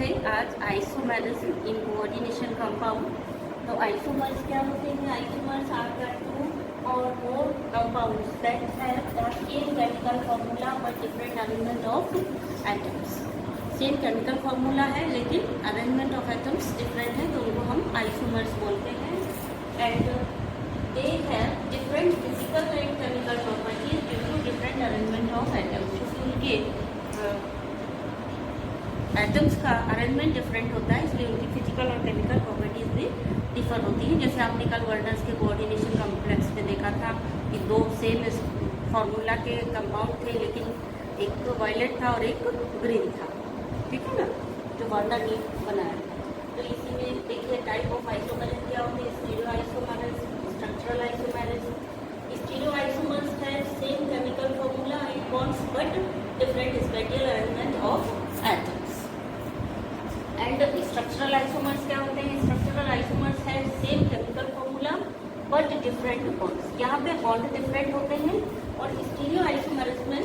है आज isomers in coordination compound. तो आइसोमर्स क्या होते हैं? Isomers are the two or more compounds that have the same chemical formula but different arrangement of atoms. Same chemical formula है लेकिन arrangement of atoms different है, तो उनको हम आइसोमर्स बोलते हैं। And they have different physical and chemical properties due to different arrangement of atoms. क्योंकि उनके एटम्स का अरेंजमेंट डिफरेंट होता है, इसलिए उनकी फिजिकल और केमिकल प्रॉपर्टीज भी डिफर होती हैं। जैसे आपने कल वर्नर्स के कोऑर्डिनेशन कॉम्प्लेक्स में देखा था कि दो सेम फार्मूला के कंपाउंड थे, लेकिन एक वायलेट था और एक ग्रीन था, ठीक है ना, जो वर्नर ने बनाया। तो इसी में देखिए टाइप ऑफ आइसोमर्स क्या होते हैं? Stereo isomers, structural isomers. Stereo isomers है same chemical formula and bonds but different spatial arrangement of atoms. And structural isomers क्या होते हैं? स्ट्रक्चरल आइसोमर्स है same chemical formula but different bonds. यहाँ पे बॉन्ड डिफरेंट होते हैं। और स्टीरियो आइसोमर्स में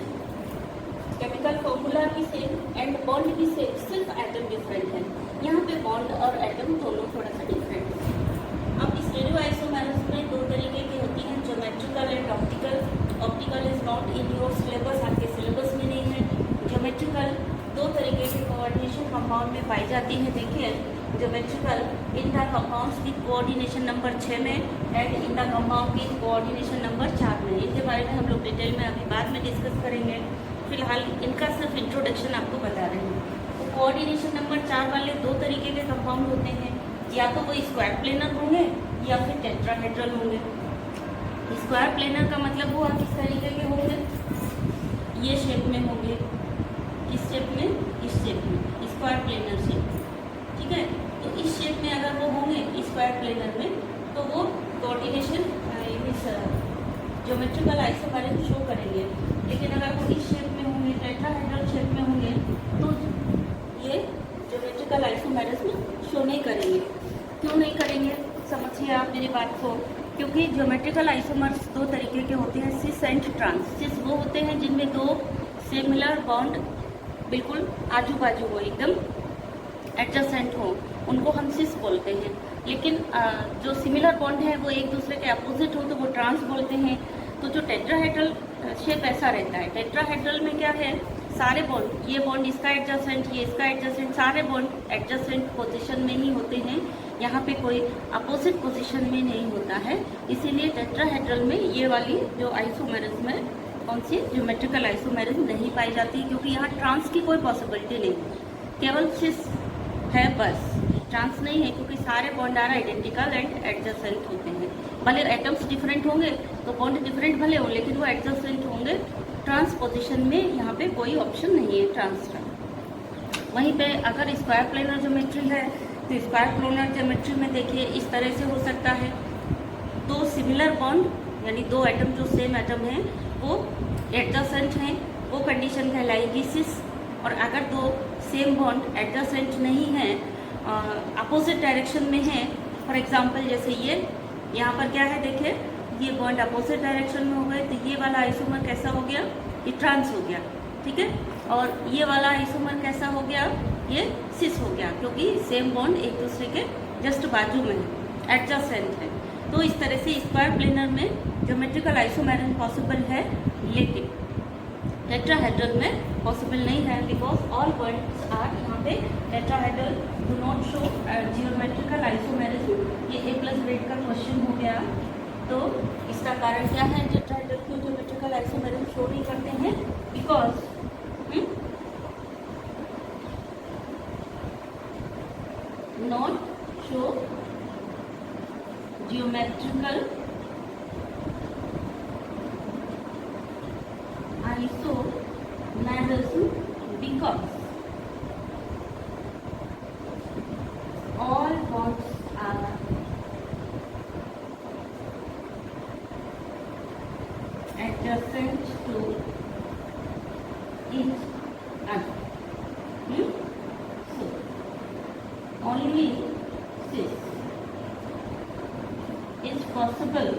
केमिकल फॉर्मूला भी सेम एंड बॉन्ड भी सेम, सिर्फ एटम डिफरेंट है। यहाँ पे बॉन्ड और एटम दोनों थोड़ा सा डिफरेंट है। अब स्टीरियो आइसोमर्स में दो तरीके की होती हैं, geometrical and optical. Optical is not in your syllabus, आपके सिलेबस में नहीं है। ज्योमेट्रिकल दो तरीके के कोऑर्डिनेशन कंपाउंड में पाई जाती है। देखिए ज्योमेट्रिकल इन द कंपाउंड्स की कोऑर्डिनेशन नंबर 6 में एंड इन द कंपाउंड की कोऑर्डिनेशन नंबर 4 में। इनके बारे में हम लोग डिटेल में अभी बाद में डिस्कस करेंगे, फिलहाल इनका सिर्फ इंट्रोडक्शन आपको बता रहे हैं। तो कोऑर्डिनेशन नंबर 4 वाले दो तरीके के कंपाउंड होते हैं, या तो वो स्क्वायर प्लेनर होंगे या फिर टेट्राहेड्रल होंगे। स्क्वायर प्लेनर का मतलब हुआ किस तरीके के होंगे? ये शेप में होंगे, इस शेप में, इस शेप में, स्क्वायर प्लेनर शेप, ठीक है। तो इस शेप में अगर वो होंगे स्क्वायर प्लेनर में, तो वो कोऑर्डिनेशन इस ज्योमेट्रिकल आइसोमर्स शो करेंगे। लेकिन अगर वो इस शेप में होंगे, टेट्राहेड्रल शेप में होंगे, तो ये ज्योमेट्रिकल आइसोमर्स में शो नहीं करेंगे। क्यों नहीं करेंगे? समझिए आप मेरी बात को। क्योंकि ज्योमेट्रिकल आइसोमर्स दो तरीके के होते हैं, सिस एंड ट्रांस। सिस वो होते हैं जिनमें दो सिमिलर बॉन्ड बिल्कुल आजू बाजू हो, एकदम एडजसेंट हो, उनको हम सिस बोलते हैं। लेकिन जो सिमिलर बॉन्ड है वो एक दूसरे के अपोजिट हो तो वो ट्रांस बोलते हैं। तो जो टेट्राहेड्रल शेप ऐसा रहता है। टेट्राहेड्रल में क्या है? सारे बॉन्ड, ये बॉन्ड इसका एडजसेंट, ये इसका एडजसेंट, सारे बॉन्ड एडजसेंट पोजीशन में ही होते हैं। यहाँ पे कोई अपोजिट पोजीशन में नहीं होता है। इसीलिए टेट्राहेड्रल में ये वाली जो आइसोमर्स में कौन सी ज्योमेट्रिकल आइसोमर्स नहीं पाई जाती, क्योंकि यहाँ ट्रांस की कोई पॉसिबिलिटी नहीं, केवल सिस है बस। ट्रांस नहीं है क्योंकि सारे bond are identical and adjacent होते हैं। भले एटम्स डिफरेंट होंगे तो बॉन्ड डिफरेंट भले हो, लेकिन वो एडजसेंट होंगे। ट्रांस पोजीशन में यहाँ पे कोई ऑप्शन नहीं है ट्रांस का। वहीं पे अगर स्क्वायर प्लेनर ज्योमेट्री है तो स्क्वायर प्लेनर ज्योमेट्री में देखिए इस तरह से हो सकता है, दो सिमिलर बॉन्ड यानी दो एटम जो सेम एटम हैं वो एडजसेंट हैं, वो कंडीशन कहलाएगी सिस। और अगर दो सेम बॉन्ड एडजसेंट नहीं हैं, अपोजिट डायरेक्शन में है, फॉर एग्जांपल जैसे ये यहाँ पर क्या है, देखिए ये बॉन्ड अपोजिट डायरेक्शन में हो गए, तो ये वाला आइसोमर कैसा हो गया? ये ट्रांस हो गया, ठीक है। और ये वाला आइसोमर कैसा हो गया? ये सिस हो गया, क्योंकि सेम बॉन्ड एक दूसरे के जस्ट बाजू में है, एडजसेंट है। तो इस तरह से स्क्वायर प्लेनर में ज्योमेट्रिकल आइसोमर्स पॉसिबल है, लेकिन टेट्राहेड्रल में पॉसिबल नहीं है, बिकॉज ऑल बॉन्ड्स आर, यहाँ पे tetrahedral do not show geometrical isomers. ये A+ ग्रेड का क्वेश्चन हो गया। तो इसका कारण क्या है? टेट्राहेड्रल क्यों ज्योमेट्रिकल आइसोमर्स शो नहीं करते हैं? Because not show geometrical isomerism because all bonds are adjacent to each other. So only this is possible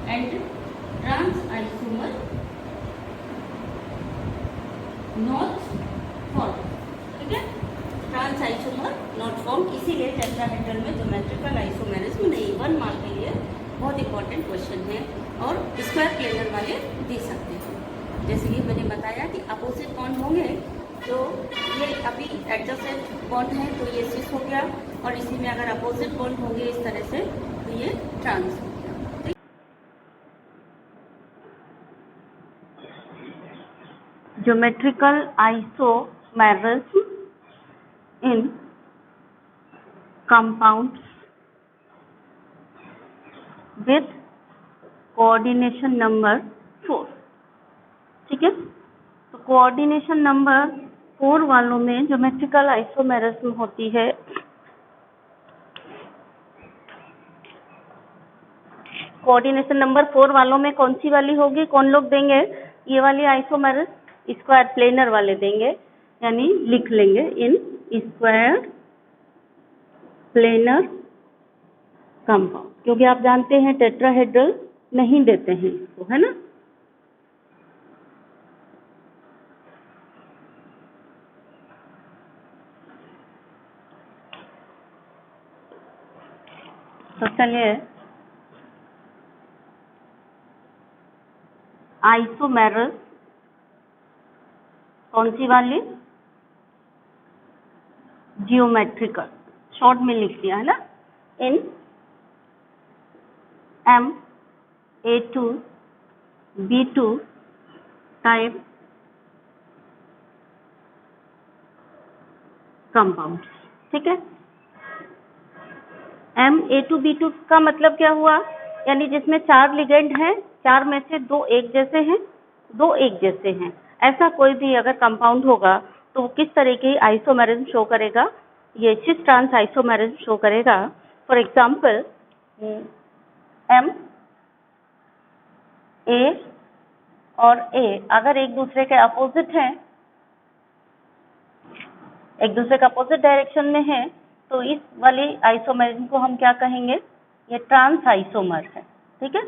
and trans isomer not isomer not found, इसीलिए टेट्राहेड्रल में ज्योमेट्रिकल आइसोमेरिज्म नहीं। 1 mark के लिए बहुत important question है और square planar वाले दे सकते हैं। जैसे कि मैंने बताया कि अपोजिट बॉन्ड होंगे तो ये अभी एडजेसेंट बॉन्ड है तो ये सिस हो गया, और इसी में अगर अपोजिट बॉन्ड होंगे इस तरह से तो ये ट्रांस हो गया। Geometrical isomerism in compounds with coordination number 4। ठीक है, तो कोऑर्डिनेशन नंबर 4 वालों में ज्योमेट्रिकल आइसोमेरिज्म होती है। कोऑर्डिनेशन नंबर 4 वालों में कौन सी वाली होगी, कौन लोग देंगे, ये वाली आइसोमेरिज्म स्क्वायर प्लेनर वाले देंगे, यानी लिख लेंगे इन स्क्वायर प्लेनर कंपाउंड, क्योंकि आप जानते हैं टेट्राहेड्रल नहीं देते हैं इसको, है ना। तो चलिए आइसोमेरिज्म कौन सी वाली, जियोमेट्रिकल, शॉर्ट में लिख दिया है ना, इन MA2 B2 टाइप कंपाउंड्स। ठीक है, MA2 B2 का मतलब क्या हुआ, यानी जिसमें 4 लिगेंड हैं, 4 में से 2 एक जैसे हैं, 2 एक जैसे हैं, ऐसा कोई भी अगर कंपाउंड होगा तो वो किस तरह की आइसोमेरिज्म शो करेगा, ये सिस ट्रांस आइसोमेरिज्म शो करेगा। फॉर एग्जांपल M A और A अगर एक दूसरे के अपोजिट हैं, एक दूसरे के अपोजिट डायरेक्शन में है, तो इस वाली आइसोमेरिज्म को हम क्या कहेंगे, ये ट्रांस आइसोमर है। ठीक है,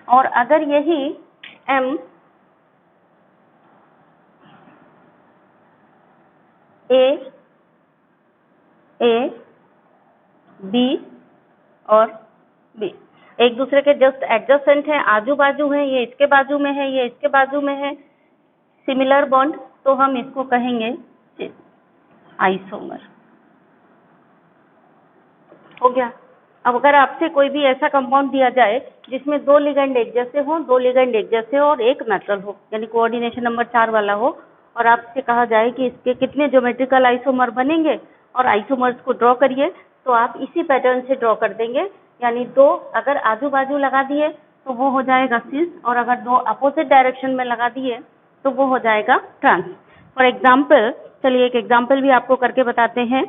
और अगर यही M A B और B एक दूसरे के जस्ट एडजेसेंट है, आजू बाजू है, ये इसके बाजू में है, ये इसके बाजू में है, सिमिलर बॉन्ड, तो हम इसको कहेंगे आइसोमर। हो गया। अब अगर आपसे कोई भी ऐसा कंपाउंड दिया जाए जिसमें 2 लिगेंड एक जैसे हो, 2 लिगेंड एक जैसे हो और एक मेटल हो, यानी कोऑर्डिनेशन नंबर 4 वाला हो, और आपसे कहा जाए कि इसके कितने ज्योमेट्रिकल आइसोमर बनेंगे और आइसोमर्स को ड्रॉ करिए, तो आप इसी पैटर्न से ड्रॉ कर देंगे, यानी 2 अगर आजू बाजू लगा दिए तो वो हो जाएगा सिस, और अगर 2 अपोजिट डायरेक्शन में लगा दिए तो वो हो जाएगा ट्रांस। फॉर एग्जाम्पल, चलिए एक एग्जाम्पल भी आपको करके बताते हैं।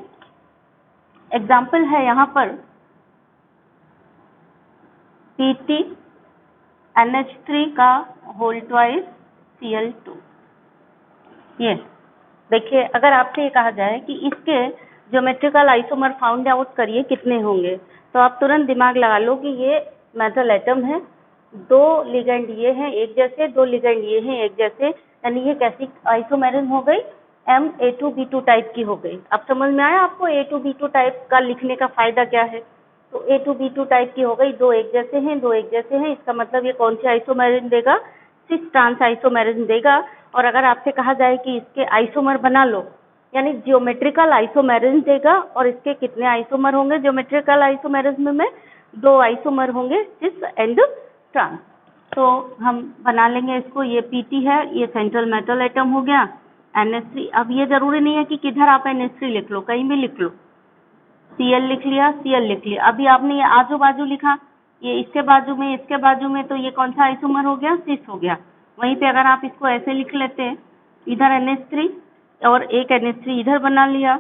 एग्जाम्पल है यहाँ पर PT NH3 का होल ट्वाइस Cl2। ये देखिए, अगर आपसे ये कहा जाए कि इसके ज्योमेट्रिकल आइसोमर फाउंड आउट करिए कितने होंगे, तो आप तुरंत दिमाग लगा लो कि ये मेटल एटम है, 2 लिगेंड ये हैं एक जैसे, 2 लिगेंड ये हैं एक जैसे, यानी ये कैसी आइसोमेरिज्म हो गई, MA2B2 टाइप की हो गई। अब समझ में आया आपको A2B2 टाइप का लिखने का फायदा क्या है। तो A2B2 टाइप की हो गई, 2 एक जैसे हैं, 2 एक जैसे हैं, इसका मतलब ये कौन सी आइसोमेरिज्म देगा, सिस ट्रांस आइसोमेरिज्म देगा। और अगर आपसे कहा जाए कि इसके आइसोमर बना लो, यानी जियोमेट्रिकल आइसोमेरिज्म देगा, और इसके कितने आइसोमर होंगे ज्योमेट्रिकल आइसोमेरिज्म में, 2 आइसोमर होंगे सिस एंड ट्रांस। तो हम बना लेंगे इसको, ये PT है, ये सेंट्रल मेटल एटम हो गया, NH3। अब ये जरूरी नहीं है कि किधर आप NH3 लिख लो, कहीं भी लिख लो, Cl लिख लिया, Cl लिख लिया। अभी आपने ये आजू बाजू लिखा, ये इसके बाजू में, इसके बाजू में, तो ये कौन सा आइसोमर हो गया, सिस हो गया। वहीं पे अगर आप इसको ऐसे लिख लेते हैं, इधर NH3 और एक NH3 इधर बना लिया,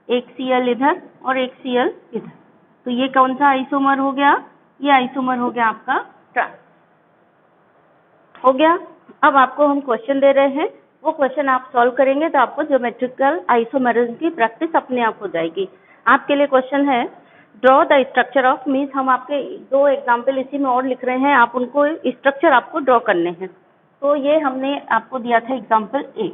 एक Cl इधर और एक Cl इधर, तो ये कौन सा आइसोमर हो गया, ये आइसोमर हो गया आपका ट्रांस। हो गया। अब आपको हम क्वेश्चन दे रहे हैं, वो क्वेश्चन आप सॉल्व करेंगे तो आपको ज्योमेट्रिकल आइसोमेरिज्म की प्रैक्टिस अपने आप हो जाएगी। आपके लिए क्वेश्चन है, draw the structure of, means हम आपके 2 एग्जाम्पल इसी में और लिख रहे हैं, आप उनको स्ट्रक्चर आपको ड्रॉ करने हैं। तो ये हमने आपको दिया था एग्जाम्पल 1।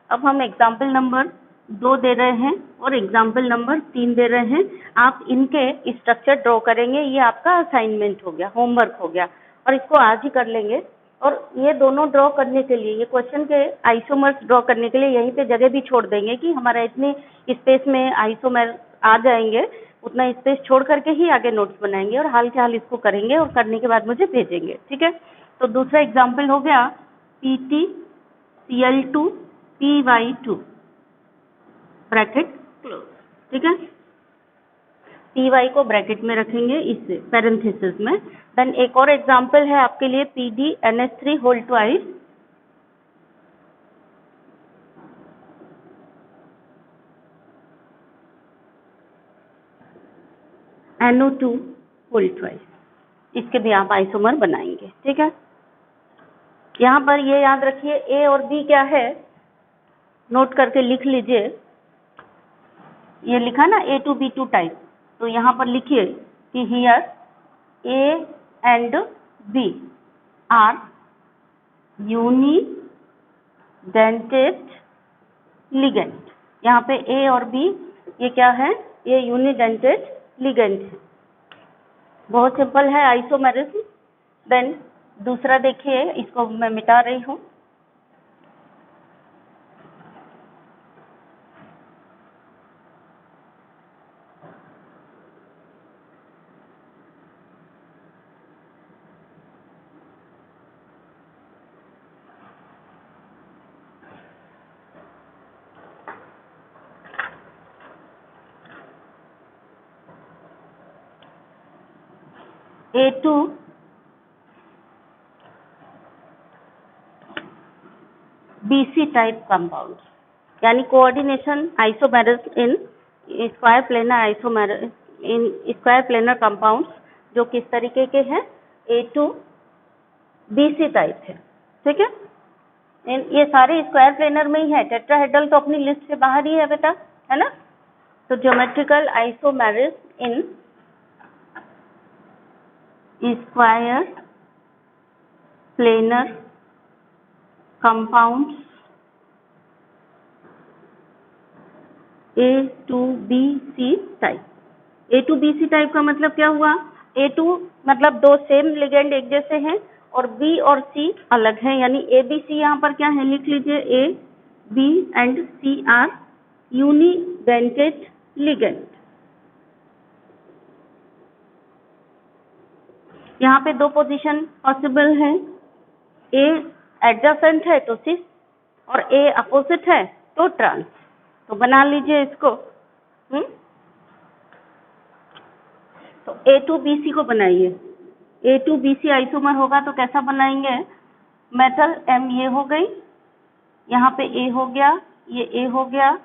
अब हम एग्जाम्पल नंबर 2 दे रहे हैं और एग्जाम्पल नंबर 3 दे रहे हैं। आप इनके स्ट्रक्चर ड्रॉ करेंगे, ये आपका असाइनमेंट हो गया, होमवर्क हो गया, और इसको आज ही कर लेंगे। और ये दोनों ड्रॉ करने के लिए, ये क्वेश्चन के आइसोमर्स ड्रॉ करने के लिए यहीं पे जगह भी छोड़ देंगे कि हमारा इतनी स्पेस में आइसोमर आ जाएंगे, उतना स्पेस छोड़ करके ही आगे नोट्स बनाएंगे और हाल के हाल इसको करेंगे और करने के बाद मुझे भेजेंगे, ठीक है। तो दूसरा एग्जाम्पल हो गया PTCl2 PY2 ब्रैकेट क्लोज, ठीक है। PY को ब्रैकेट में रखेंगे इससे पैरेंथेसिस में। देन एक और एग्जांपल है आपके लिए PDNH3 whole twice NO2 whole twice, इसके भी आप आइसोमर बनाएंगे, ठीक है। यहाँ पर ये याद रखिए A और B क्या है, नोट करके लिख लीजिए। ये लिखा ना A2B2 टाइप, तो यहाँ पर लिखिए कि here A and B are unidentate ligand। यहाँ पे A और B ये क्या है, ये unidentate ligand है। बहुत सिंपल है आइसोमेरिज्म। देन दूसरा देखिए, इसको मैं मिटा रही हूँ। A2 BC टाइप कंपाउंड, यानी coordination isomerism in square planar isomerism in square planar compounds जो किस तरीके के हैं, A2 BC टाइप है, ठीक है। ये सारे स्क्वायर प्लेनर में ही है, टेट्राहेड्रल तो अपनी लिस्ट से बाहर ही है बेटा, है ना। तो geometrical isomerism in square planar compounds A2BC type. A2BC type का मतलब क्या हुआ, A2 मतलब दो सेम लिगेंड एक जैसे हैं और B और C अलग हैं, यानी ABC यहाँ पर क्या है, लिख लीजिए A, B and C are unidentate ligand। यहाँ पे दो पोजीशन पॉसिबल है, A एडजेसेंट है तो सिस और A अपोजिट है तो ट्रांस। तो बना लीजिए इसको। तो A2BC को बनाइए। A2BC आइसोमर होगा तो कैसा बनाएंगे, मेटल M ये हो गई, यहाँ पे A हो गया, ये A हो गया,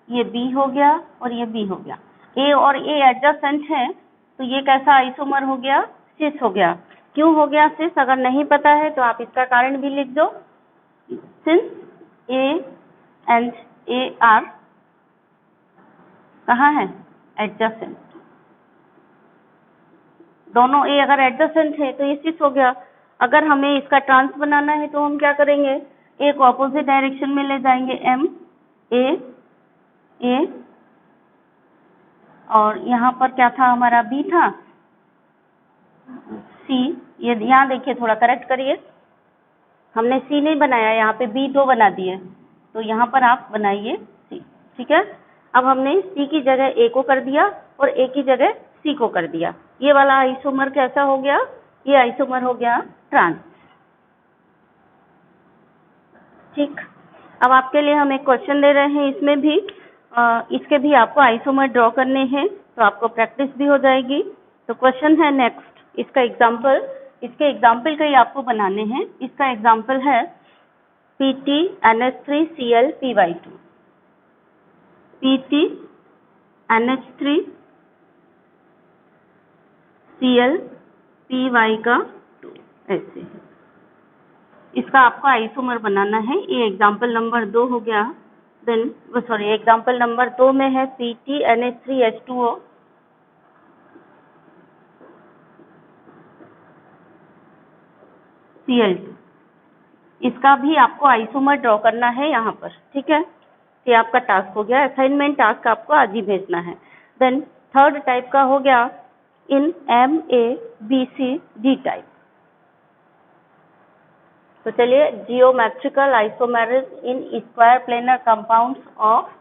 ये B हो गया और ये B हो गया। A और A एडजेसेंट है तो ये कैसा आइसोमर हो गया, सिस हो गया। क्यों हो गया सिस, अगर नहीं पता है तो आप इसका कारण भी लिख दो। Since A and A are कहाँ है, एडजेसेंट। दोनों A अगर एडजेसेंट है तो ये सिस हो गया। अगर हमें इसका ट्रांस बनाना है तो हम क्या करेंगे, A को अपोजिट डायरेक्शन में ले जाएंगे, M A A और यहाँ पर क्या था हमारा, B था, C। ये यहाँ देखिए, थोड़ा करेक्ट करिए, हमने C नहीं बनाया, यहाँ पे B2 बना दिए, तो यहाँ पर आप बनाइए C, ठीक है। अब हमने C की जगह A को कर दिया और A की जगह C को कर दिया। ये वाला आइसोमर कैसा हो गया, ये आइसोमर हो गया ट्रांस, ठीक। अब आपके लिए हम एक क्वेश्चन ले रहे हैं, इसमें भी इसके भी आपको आइसोमर ड्रॉ करने हैं, तो आपको प्रैक्टिस भी हो जाएगी। तो क्वेश्चन है नेक्स्ट, इसका एग्जाम्पल, इसके एग्जाम्पल कई आपको बनाने हैं। इसका एग्जाम्पल है PTNH3Cl PY2, PTNH3Cl PY का 2 ऐसे है। इसका आपको आइसोमर बनाना है। ये एग्जाम्पल नंबर 2 हो गया। देन सॉरी, एग्जाम्पल नंबर 2 में है PTNH3H2O Cl2। इसका भी आपको आइसोमर ड्रॉ करना है यहाँ पर, ठीक है। ये आपका टास्क हो गया, असाइनमेंट टास्क आपको आज ही भेजना है। देन थर्ड टाइप का हो गया इन MABCD टाइप। तो चलिए, geometrical isomerism in square planar compounds of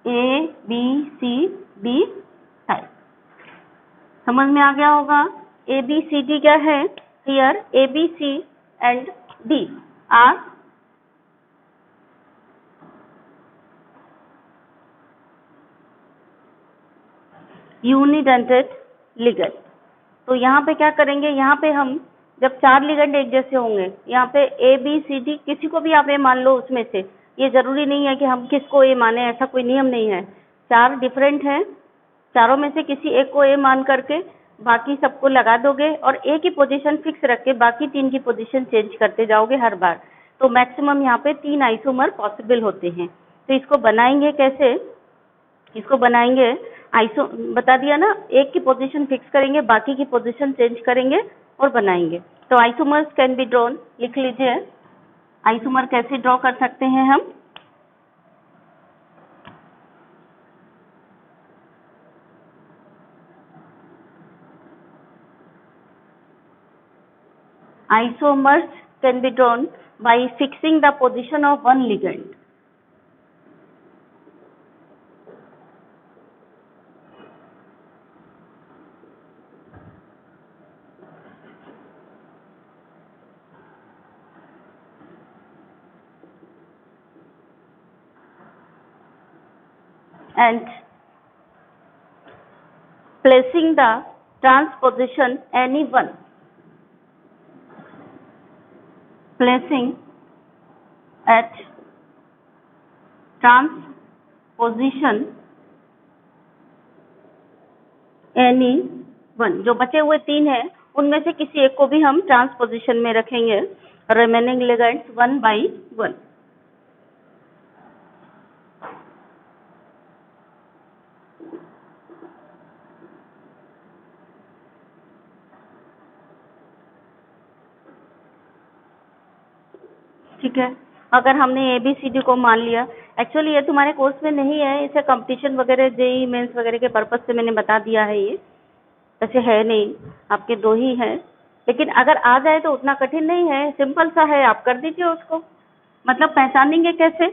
MABCD type. समझ में आ गया होगा। ABCD क्या है? Here ABC and D are unidentate ligand. तो यहाँ पे क्या करेंगे, यहाँ पे हम जब 4 लिगेंड एक जैसे होंगे, यहाँ पे ABCD किसी को भी आप ए मान लो उसमें से, ये जरूरी नहीं है कि हम किसको ए माने, ऐसा कोई नियम नहीं है। 4 डिफरेंट हैं, चारों में से किसी एक को ए मान करके बाकी सबको लगा दोगे और ए की पोजीशन फिक्स रख के बाकी 3 की पोजीशन चेंज करते जाओगे हर बार। तो मैक्सिमम यहाँ पे 3 आइसोमर पॉसिबल होते हैं। तो इसको बनाएंगे कैसे? इसको बनाएंगे बता दिया ना, एक की पोजीशन फिक्स करेंगे, बाकी की पोजीशन चेंज करेंगे और बनाएंगे। तो आइसोमर्स कैन बी ड्रॉन, लिख लीजिए। आइसोमर कैसे ड्रॉ कर सकते हैं हम? Isomers can be drawn by fixing the position of one ligand. And placing the transposition any one. Placing at transposition any one। जो बचे हुए 3 हैं उनमें से किसी एक को भी हम ट्रांसपोजिशन में रखेंगे। Remaining ligands 1 by 1। ठीक है, अगर हमने ABCD को मान लिया, एक्चुअली ये तुम्हारे कोर्स में नहीं है, इसे कंपटीशन वगैरह JEE मेंस वगैरह के पर्पज से मैंने बता दिया है। ये वैसे है नहीं, आपके 2 ही हैं, लेकिन अगर आ जाए तो उतना कठिन नहीं है, सिंपल सा है, आप कर दीजिए उसको। मतलब पहचानेंगे कैसे?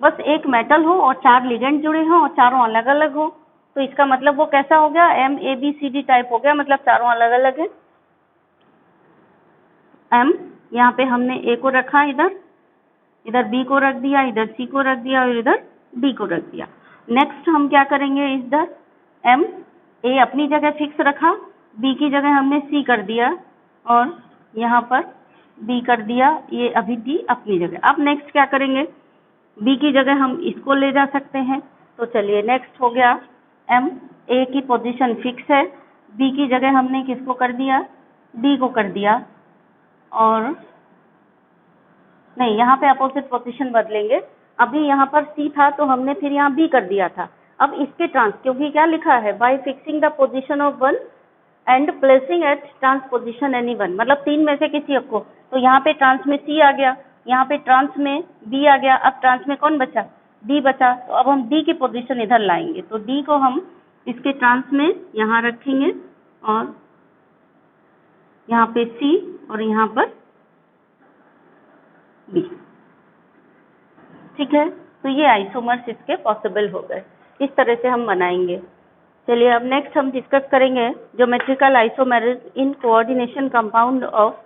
बस एक मेटल हो और 4 लिगेंड जुड़े हों और चारों अलग अलग हो, तो इसका मतलब वो कैसा हो गया? MABCD टाइप हो गया, मतलब चारों अलग अलग है। M यहाँ पे हमने A को रखा, इधर B को रख दिया, इधर C को रख दिया और इधर D को रख दिया। नेक्स्ट हम क्या करेंगे? इधर M A अपनी जगह फिक्स रखा, B की जगह हमने C कर दिया और यहाँ पर B कर दिया, ये अभी D अपनी जगह। अब नेक्स्ट क्या करेंगे? B की जगह हम इसको ले जा सकते हैं। तो चलिए, नेक्स्ट हो गया M A की पोजीशन फिक्स है, B की जगह हमने किसको कर दिया? D को कर दिया। और नहीं, यहाँ पे अपोजिट पोजीशन बदलेंगे। अभी यहाँ पर C था तो हमने फिर यहाँ B कर दिया था। अब इसके क्योंकि क्या लिखा है? By fixing the position of one and placing at trans position any one, मतलब 3 में से किसी एक को। तो यहाँ पे ट्रांस में C आ गया, यहाँ पे ट्रांस में B आ गया, अब ट्रांस में कौन बचा? D बचा। तो अब हम D की पोजीशन इधर लाएंगे, तो D को हम इसके ट्रांस में यहाँ रखेंगे और यहाँ पे C और यहाँ पर B। ठीक है, तो ये आइसोमर्स इसके पॉसिबल हो गए। इस तरह से हम बनाएंगे। चलिए, अब नेक्स्ट हम डिस्कस करेंगे geometrical isomerism in coordination compound of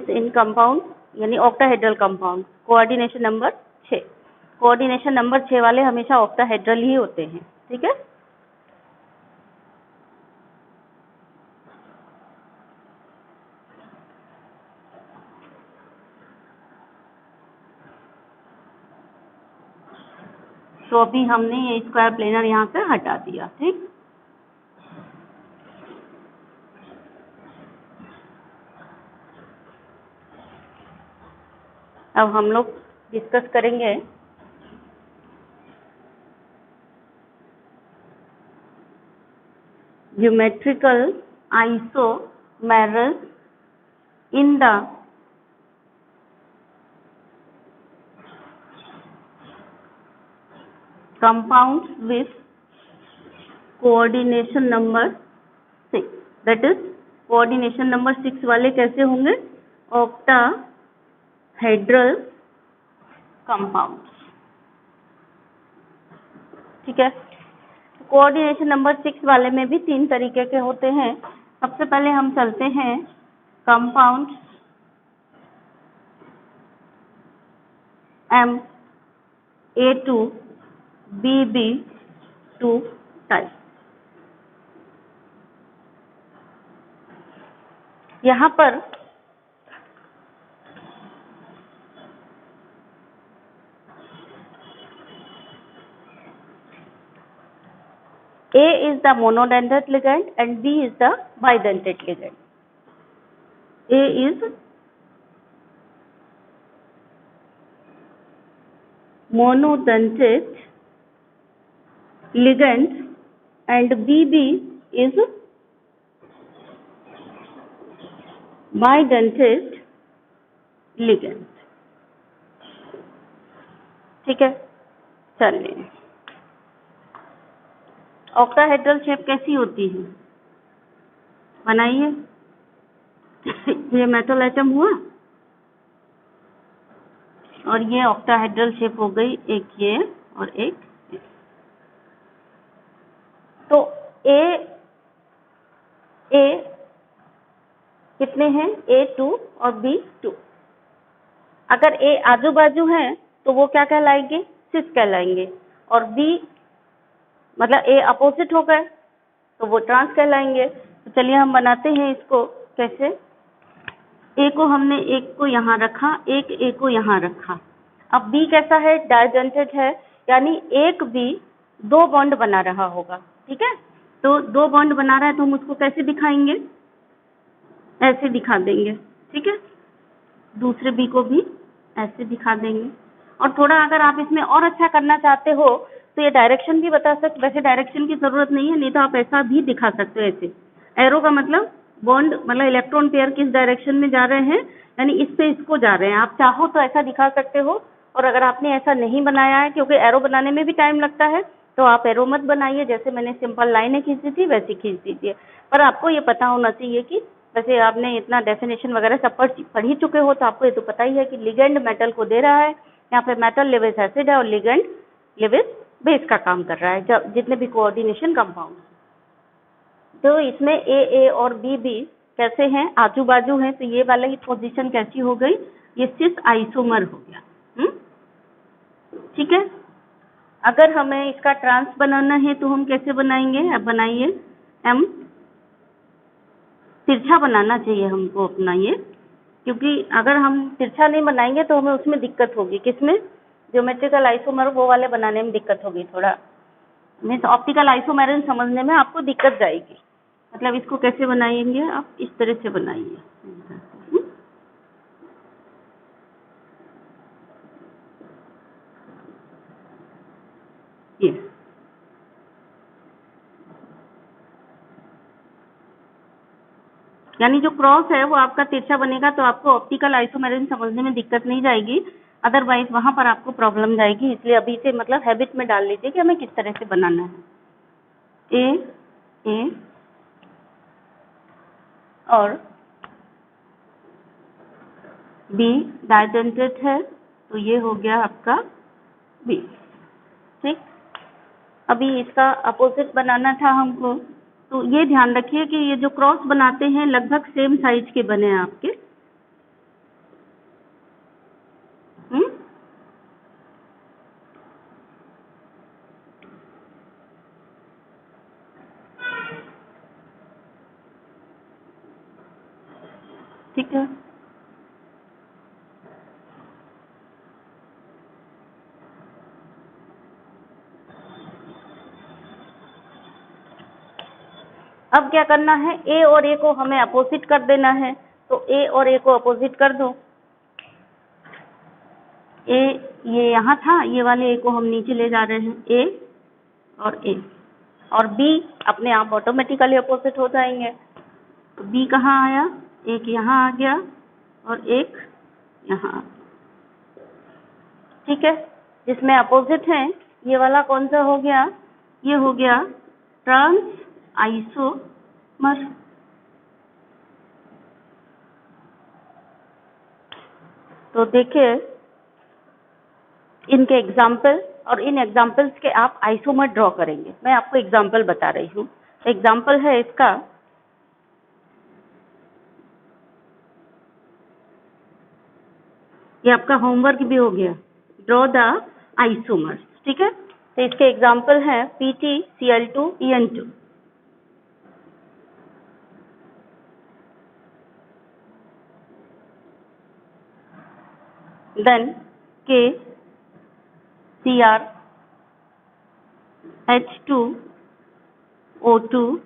in compound यानी octahedral compound. Coordination number 6। Coordination number 6 वाले हमेशा ऑक्टाहेड्रल ही होते हैं। ठीक है, तो अभी हमने ये स्क्वायर प्लेनर यहाँ से हटा दिया। ठीक, अब हम लोग डिस्कस करेंगे geometrical isomers in the compounds with coordination number 6, that is coordination number 6 वाले कैसे होंगे? octahedral compounds, ठीक है। कोऑर्डिनेशन नंबर 6 वाले में भी 3 तरीके के होते हैं। सबसे पहले हम चलते हैं कंपाउंड MA2 BB2 टाइप। यहाँ पर A is the monodentate ligand and B is the bidentate ligand. A is monodentate ligand and BB is bidentate ligand, ठीक है। चलिए, ऑक्टाहेड्रल शेप कैसी होती है बनाइए। ये मेटल एटम हुआ और ये ऑक्टाहेड्रल शेप हो गई, एक ये और एक ये। तो ए कितने हैं? A2 और B2। अगर ए आजू बाजू हैं तो वो क्या कहलाएंगे? सिस कहलाएंगे। और B मतलब ए अपोजिट हो गए तो वो ट्रांस कहलाएंगे। तो चलिए हम बनाते हैं इसको कैसे। ए को हमने एक को यहाँ रखा, एक ए को यहाँ रखा। अब बी कैसा है? डायजेंटेड है, यानी एक बी 2 बॉन्ड बना रहा होगा, ठीक है। तो 2 बॉन्ड बना रहा है तो हम उसको कैसे दिखाएंगे? ऐसे दिखा देंगे, ठीक है। दूसरे बी को भी ऐसे दिखा देंगे। और थोड़ा अगर आप इसमें और अच्छा करना चाहते हो तो ये डायरेक्शन भी बता सकते। वैसे डायरेक्शन की जरूरत नहीं है, नहीं तो आप ऐसा भी दिखा सकते हो। ऐसे एरो का मतलब बॉन्ड, मतलब इलेक्ट्रॉन पेयर किस डायरेक्शन में जा रहे हैं, यानी इस पे इसको जा रहे हैं। आप चाहो तो ऐसा दिखा सकते हो। और अगर आपने ऐसा नहीं बनाया है, क्योंकि एरो बनाने में भी टाइम लगता है, तो आप एरो मत बनाइए। जैसे मैंने सिंपल लाइनें खींची थी वैसी खींच दीजिए। पर आपको ये पता होना चाहिए कि वैसे आपने इतना डेफिनेशन वगैरह सब पढ़ ही चुके हो, तो आपको ये तो पता ही है कि लिगेंड मेटल को दे रहा है। यहाँ पे मेटल लिविस एसिड है और लिगेंड लिविस बेस का काम कर रहा है, जब जितने भी कोऑर्डिनेशन कंपाउंड। तो इसमें ए और बी कैसे हैं? आजू बाजू हैं। तो ये वाला ही पोजीशन कैसी हो गई? ये सिस आइसोमर हो गया, ठीक है। अगर हमें इसका ट्रांस बनाना है तो हम कैसे बनाएंगे? अब बनाइए। एम तिरछा बनाना चाहिए हमको अपना ये, क्योंकि अगर हम तिरछा नहीं बनाएंगे तो हमें उसमें दिक्कत होगी। किसमें? ज्योमेट्रिकल आइसोमर वो वाले बनाने में दिक्कत होगी। थोड़ा मीन्स ऑप्टिकल आइसोमेरस समझने में आपको दिक्कत जाएगी। मतलब इसको कैसे बनाएंगे? आप इस तरह से बनाइए। ये यानी जो क्रॉस है वो आपका तिरछा बनेगा, तो आपको ऑप्टिकल आइसोमेरस समझने में दिक्कत नहीं जाएगी। अदरवाइज वहां पर आपको प्रॉब्लम जाएगी। इसलिए अभी से मतलब हैबिट में डाल लीजिए कि हमें किस तरह से बनाना है। ए और बी डायजेंटेड है, तो ये हो गया आपका बी, ठीक। अभी इसका अपोजिट बनाना था हमको, तो ये ध्यान रखिए कि ये जो क्रॉस बनाते हैं लगभग सेम साइज के बने हैं आपके। ठीक है। अब क्या करना है? ए और ए को हमें अपोजिट कर देना है। तो ए और ए को अपोजिट कर दो। ए ये यहाँ था, ये वाले ए को हम नीचे ले जा रहे हैं, ए और बी अपने आप ऑटोमेटिकली अपोजिट हो जाएंगे। तो बी कहाँ आया, एक यहाँ आ गया और एक यहाँ। ठीक है, जिसमें अपोजिट है ये वाला कौन सा हो गया, ये हो गया ट्रांस आइसोमर। तो देखिए इनके एग्जाम्पल, और इन एग्जाम्पल्स के आप आइसोमर ड्रॉ करेंगे। मैं आपको एग्जाम्पल बता रही हूँ। एग्जाम्पल है इसका, ये आपका होमवर्क भी हो गया, ड्रॉ द आइसोमर्स। ठीक है, तो इसके एग्जाम्पल हैं PtCl2En2, then KCr H2O2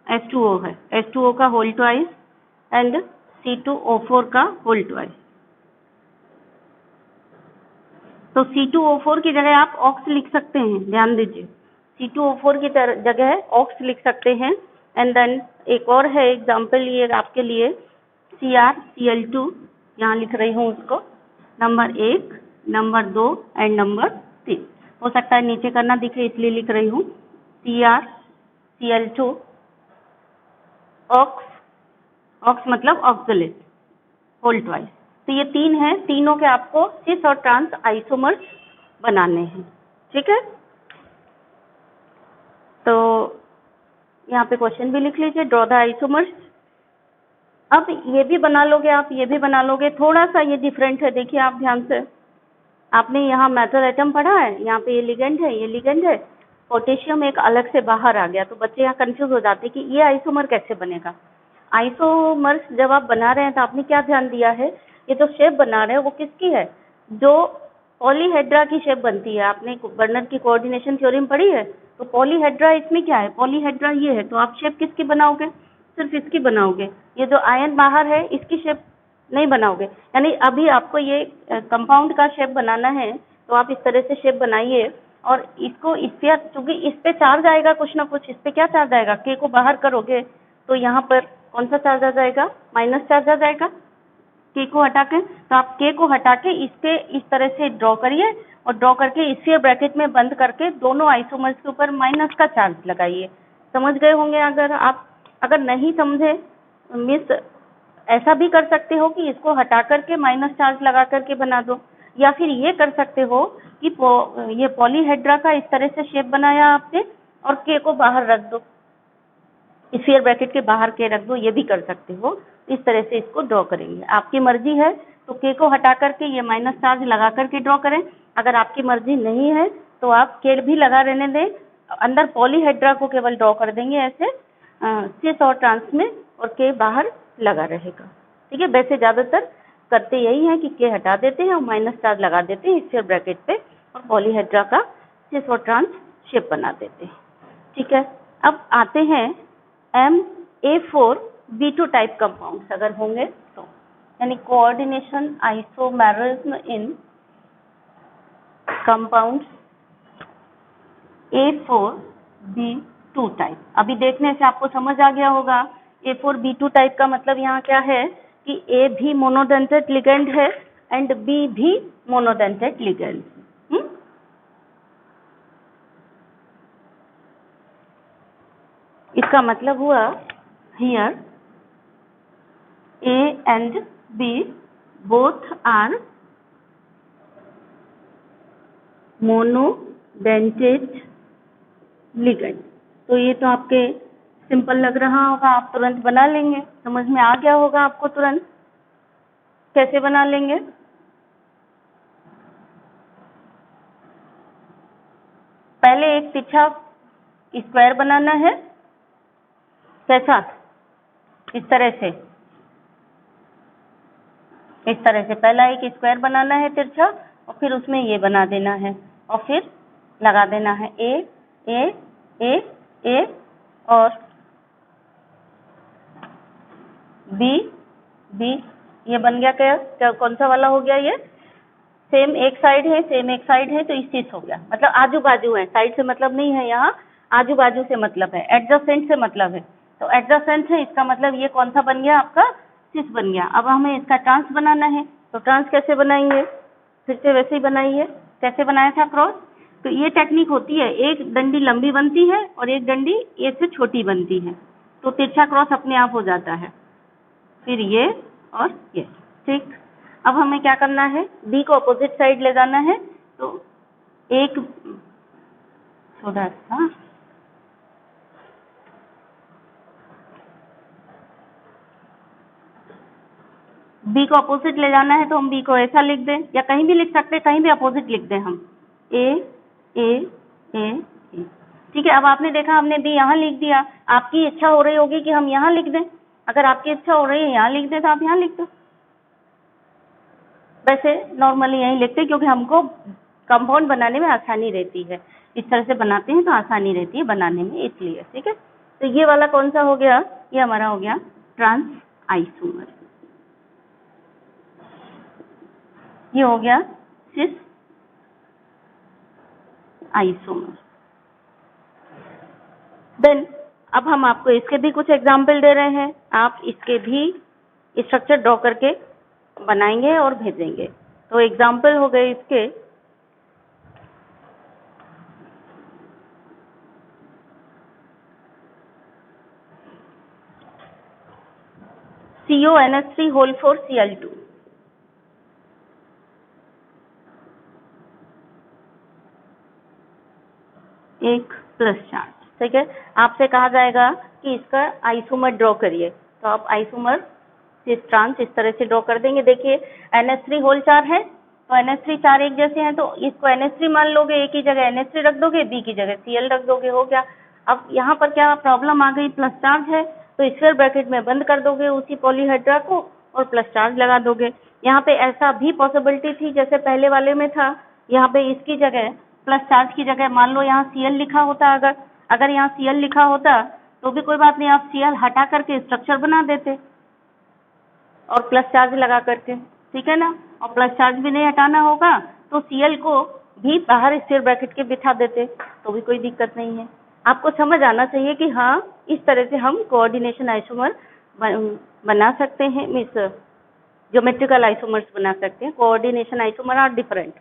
H2O है, H2O का होल ट्वाइस एंड C2O4 का होल ट्वाइस। तो C2O4 की जगह आप ऑक्स लिख सकते हैं, ध्यान दीजिए, C2O4 की जगह ऑक्स लिख सकते हैं। एंड देन एक और है एग्जाम्पल ये आपके लिए, CrCl2, यहाँ लिख रही हूँ उसको, नंबर 1, नंबर 2 एंड नंबर 3। हो सकता है नीचे करना दिखे इसलिए लिख रही हूँ, CrCl2 ऑक्स मतलब ऑक्सलेट होल ट्वाइस। तो ये तीन हैं, तीनों के आपको सिस और ट्रांस आइसोमर्स बनाने हैं। ठीक है, तो यहाँ पे क्वेश्चन भी लिख लीजिए, ड्रॉ द आइसोमर्स। अब ये भी बना लोगे आप, ये भी बना लोगे, थोड़ा सा ये डिफरेंट है। देखिए आप ध्यान से, आपने यहाँ मेटल एटम पढ़ा है, यहाँ पे ये लिगेंड है, ये लिगेंड है, पोटेशियम एक अलग से बाहर आ गया। तो बच्चे यहाँ कंफ्यूज हो जाते हैं कि ये आइसोमर कैसे बनेगा। आइसोमर्स जब आप बना रहे हैं तो आपने क्या ध्यान दिया है, ये तो शेप बना रहे हैं वो किसकी है, जो पॉलीहेड्रा की शेप बनती है। आपने बर्नर की कोऑर्डिनेशन थ्योरम पढ़ी है, तो पॉलीहेड्रा इसमें क्या है, पॉलीहेड्रा ये है, तो आप शेप किसकी बनाओगे, सिर्फ इसकी बनाओगे। ये जो आयन बाहर है इसकी शेप नहीं बनाओगे। यानी अभी आपको ये कंपाउंड का शेप बनाना है तो आप इस तरह से शेप बनाइए, और इसको इस पे, क्योंकि इस पे चार्ज आएगा कुछ ना कुछ, इस पे क्या चार्ज आएगा, के को बाहर करोगे तो यहाँ पर कौन सा चार्ज आ जाएगा, माइनस चार्ज आ जाएगा के को हटा के। तो आप के को हटा के इस पे इस तरह से ड्रॉ करिए, और ड्रॉ करके स्फीयर ब्रैकेट में बंद करके दोनों आइसोमर्स के ऊपर माइनस का चार्ज लगाइए। समझ गए होंगे। अगर नहीं समझे मिस, ऐसा भी कर सकते हो कि इसको हटा करके माइनस चार्ज लगा करके बना दो, या फिर ये कर सकते हो कि ये पॉलीहेड्रा का इस तरह से शेप बनाया आपने और के को बाहर रख दो, स्फीयर ब्रैकेट के बाहर के रख दो, ये भी कर सकते हो। इस तरह से इसको ड्रॉ करेंगे, आपकी मर्जी है तो के को हटा करके ये माइनस चार्ज लगा करके ड्रॉ करें। अगर आपकी मर्जी नहीं है तो आप के भी लगा रहने दें, अंदर पॉलीहेड्रा को केवल ड्रॉ कर देंगे ऐसे सिस और ट्रांस में, और के बाहर लगा रहेगा। ठीक है, वैसे ज्यादातर करते यही है कि के हटा देते हैं और माइनस चार्ज लगा देते हैं स्फीयर ब्रैकेट पे, और पॉलीहेड्रा का सिस और ट्रांस शेप बना देते हैं। ठीक है, अब आते हैं MA4B2 टाइप कंपाउंड्स अगर होंगे तो, यानी coordination isomerism in compounds A4B2 type. अभी देखने से आपको समझ आ गया होगा A4B2 टाइप का मतलब यहाँ क्या है कि A भी मोनोडेंटेट लिगेंड है एंड B भी मोनोडेंटेट लिगेंड। इसका मतलब हुआ here A and B both are monodentate ligand. तो ये तो आपके सिंपल लग रहा होगा, आप तुरंत बना लेंगे, समझ में आ गया होगा आपको तुरंत कैसे बना लेंगे। पहले एक तिरछा स्क्वायर बनाना है, कैसा, इस तरह से पहला एक स्क्वायर बनाना है तिरछा, और फिर उसमें ये बना देना है, और फिर लगा देना है ए ए ए ए और बी बी। ये बन गया क्या, कौन सा वाला हो गया, ये सेम एक साइड है, सेम एक साइड है, तो इस चीज हो गया, मतलब आजू बाजू है, साइड से मतलब नहीं है, यहाँ आजू बाजू से मतलब है, एडजेसेंट से मतलब है। तो एडजेसेंट है, इसका मतलब ये कौन सा बन गया आपका, सिस बन गया। अब हमें इसका ट्रांस बनाना है, तो ट्रांस कैसे बनाएंगे, फिर से वैसे ही बनाइए, कैसे बनाया था क्रॉस। तो ये टेक्निक होती है, एक डंडी लंबी बनती है और एक डंडी ये से छोटी बनती है, तो तिरछा क्रॉस अपने आप हो जाता है, फिर ये और ये, ठीक। अब हमें क्या करना है, बी को अपोजिट साइड ले जाना है, तो एक थोड़ा सा बी को अपोजिट ले जाना है, तो हम बी को ऐसा लिख दें, या कहीं भी लिख सकते हैं, कहीं भी अपोजिट लिख दें हम, ए ए ए ए, ठीक है। अब आपने देखा हमने बी यहाँ लिख दिया, आपकी इच्छा हो रही होगी कि हम यहाँ लिख दें, अगर आपकी इच्छा हो रही है यहाँ लिख दें तो आप यहाँ लिख दो। वैसे नॉर्मली यहीं लिखते हैं क्योंकि हमको कंपाउंड बनाने में आसानी रहती है, इस तरह से बनाते हैं तो आसानी रहती है बनाने में, इसलिए, ठीक है। तो ये वाला कौन सा हो गया, ये हमारा हो गया ट्रांस आइसोमर, ये हो गया सिस आइसोमर। देन अब हम आपको इसके भी कुछ एग्जाम्पल दे रहे हैं, आप इसके भी स्ट्रक्चर ड्रॉ करके बनाएंगे और भेजेंगे। तो एग्जाम्पल हो गए इसके, CONH3 होल 4 Cl2, एक प्लस चार्ज, ठीक है। आपसे कहा जाएगा कि इसका आइसोमर ड्रॉ करिए, तो आप आइसोमर सिस ट्रांस इस तरह से ड्रॉ कर देंगे। देखिए NH3 होल 4 है, तो NH3 4 एक जैसे हैं, तो इसको NH3 मान लोगे, एक ही जगह NH3 रख दोगे, बी की जगह Cl रख दोगे, हो गया। अब यहाँ पर क्या प्रॉब्लम आ गई, प्लस चार्ज है, तो स्क्वायर ब्रैकेट में बंद कर दोगे उसी पॉलीहेड्रा को और प्लस चार्ज लगा दोगे। यहाँ पे ऐसा भी पॉसिबिलिटी थी जैसे पहले वाले में था, यहाँ पे इसकी जगह प्लस चार्ज की जगह मान लो यहाँ Cl लिखा होता, अगर यहाँ Cl लिखा होता तो भी कोई बात नहीं, आप Cl हटा करके स्ट्रक्चर बना देते और प्लस चार्ज लगा करके, ठीक है ना। और प्लस चार्ज भी नहीं हटाना होगा तो Cl को भी बाहर स्क्वायर ब्रैकेट के बिठा देते, तो भी कोई दिक्कत नहीं है। आपको समझ आना चाहिए कि हाँ इस तरह से हम कोऑर्डिनेशन आइसोमर बना सकते हैं, मीन्स ज्योमेट्रिकल आइसोमर्स बना सकते हैं। कोऑर्डिनेशन आइसोमर आर डिफरेंट,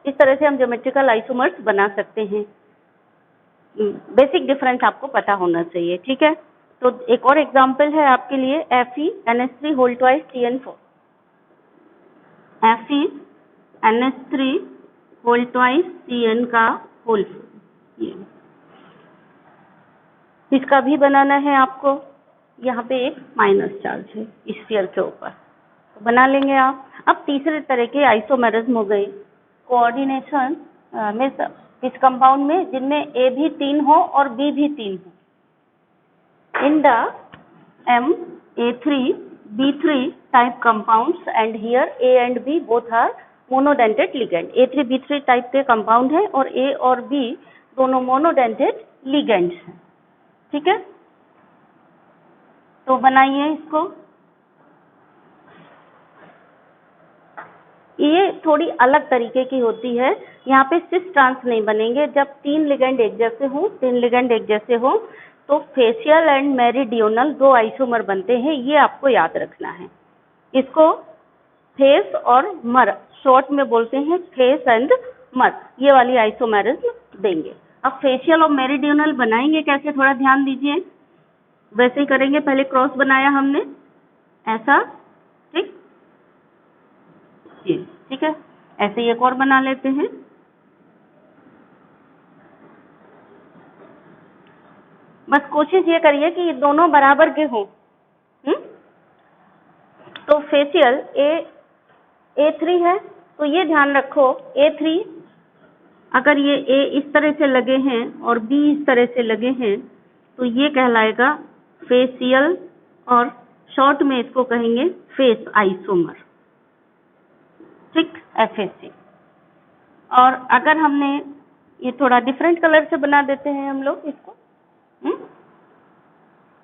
इस तरह से हम ज्योमेट्रिकल आइसोमर्स बना सकते हैं। बेसिक डिफरेंस आपको पता होना चाहिए, ठीक है। तो एक और एग्जांपल है आपके लिए, FeNH3 whole 2 CN4, FeNH3 whole 2 CN का होल 4, इसका भी बनाना है आपको। यहाँ पे एक माइनस चार्ज है स्फीयर के ऊपर, तो बना लेंगे आप। अब तीसरे तरह के आइसोमेरिज्म हो गई कोऑर्डिनेशन में इस कंपाउंड में जिनमें A भी 3 हो और B भी 3 हो। In the A3B3 type compounds and here A and B both are monodentate ligand. A3B3 type के कंपाउंड है और A और B दोनों मोनोडेंटेड लिगेंड्स हैं, ठीक है। तो बनाइए इसको। ये थोड़ी अलग तरीके की होती है, यहाँ पे सिस ट्रांस नहीं बनेंगे। जब 3 लिगेंड एक जैसे हो, 3 लिगेंड एक जैसे हो तो फेशियल एंड मेरिडियोनल 2 आइसोमर बनते हैं, ये आपको याद रखना है। इसको फेस और मर शॉर्ट में बोलते हैं, फेस एंड मर, ये वाली आइसोमेरिज्म देंगे। अब फेशियल और मेरिडियोनल बनाएंगे कैसे, थोड़ा ध्यान दीजिए। वैसे ही करेंगे, पहले क्रॉस बनाया हमने ऐसा, ठीक, ठीक है। ऐसे ही एक और बना लेते हैं। बस कोशिश ये करिए कि ये दोनों बराबर के हों। तो फेशियल A3 है, तो ये ध्यान रखो A3 अगर ये A इस तरह से लगे हैं और B इस तरह से लगे हैं तो ये कहलाएगा फेशियल, और शॉर्ट में इसको कहेंगे फेस आइसोमर, ठीक, FAC। और अगर हमने ये थोड़ा डिफरेंट कलर से बना देते हैं हम लोग इसको,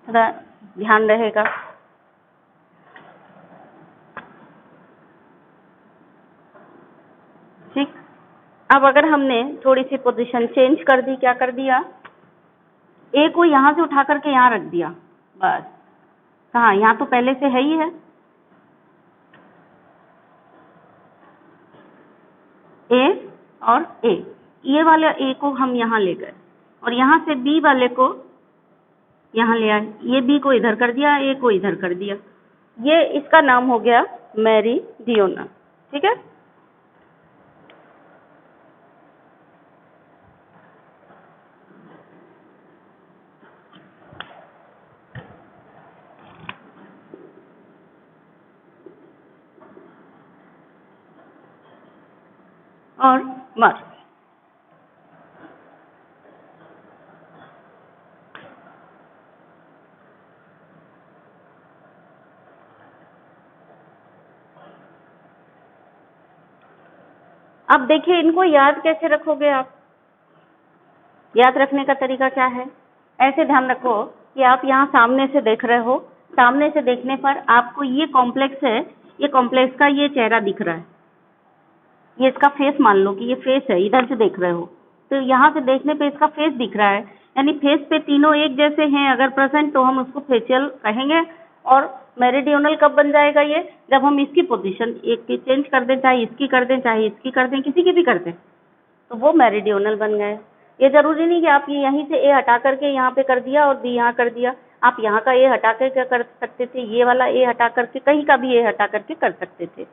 थोड़ा ध्यान रहेगा। अब अगर हमने थोड़ी सी पोजीशन चेंज कर दी, क्या कर दिया, ए को यहां से उठा करके यहां रख दिया, बस। हाँ, यहाँ तो पहले से है ही है, ए और ए, ये वाले ए को हम यहाँ ले गए और यहाँ से बी वाले को यहाँ ले आए, ये बी को इधर कर दिया, ए को इधर कर दिया, ये इसका नाम हो गया मेरीडियोनल। ठीक है, और मर। अब देखिए इनको याद कैसे रखोगे आप, याद रखने का तरीका क्या है, ऐसे ध्यान रखो कि आप यहाँ सामने से देख रहे हो, सामने से देखने पर आपको ये कॉम्प्लेक्स है, ये कॉम्प्लेक्स का ये चेहरा दिख रहा है, ये इसका फेस मान लो कि ये फेस है, इधर से देख रहे हो तो यहाँ से देखने पे इसका फेस दिख रहा है, यानी फेस पे तीनों एक जैसे हैं अगर प्रेजेंट तो हम उसको फेशियल कहेंगे। और मेरिडियोनल कब बन जाएगा ये, जब हम इसकी पोजीशन एक की चेंज कर दें, चाहे इसकी कर दें, चाहे इसकी कर दें, किसी की भी कर दें, तो वो मेरिडियोनल बन गए। ये जरूरी नहीं कि आप ये यहीं से ए हटा करके यहाँ पे कर दिया और बी यहाँ कर दिया, आप यहाँ का ए हटा के क्या कर सकते थे, ये वाला ए हटा करके कहीं का भी ए हटा करके कर सकते थे।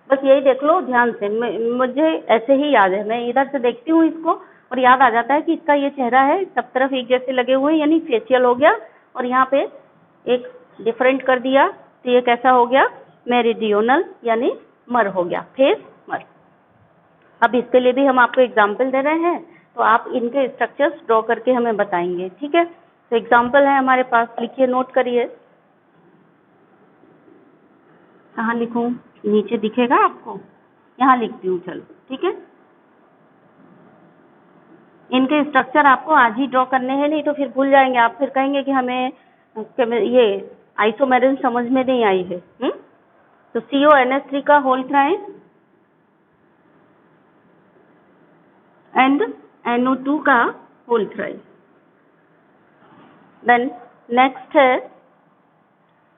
बस यही देख लो ध्यान से, मुझे ऐसे ही याद है, मैं इधर से देखती हूँ इसको और याद आ जाता है कि इसका ये चेहरा है, सब तरफ एक जैसे लगे हुए हैं, यानी फेशियल हो गया, और यहाँ पे एक डिफरेंट कर दिया तो ये कैसा हो गया, मेरिडियोनल, यानी मर हो गया, फेस मर। अब इसके लिए भी हम आपको एग्जाम्पल दे रहे हैं, तो आप इनके स्ट्रक्चर्स ड्रॉ करके हमें बताएंगे। ठीक है, तो एग्जाम्पल है हमारे पास, लिखिए, नोट करिए। कहाँ लिखूं, नीचे दिखेगा आपको, यहाँ लिखती हूँ, चलो ठीक है। इनके स्ट्रक्चर आपको आज ही ड्रॉ करने हैं, नहीं तो फिर भूल जाएंगे आप, फिर कहेंगे कि हमें ये आइसोमेरिन समझ में नहीं आई है। तो CONH3 का होल थ्राइन एंड NO2 का होल थ्राइन। देन नेक्स्ट है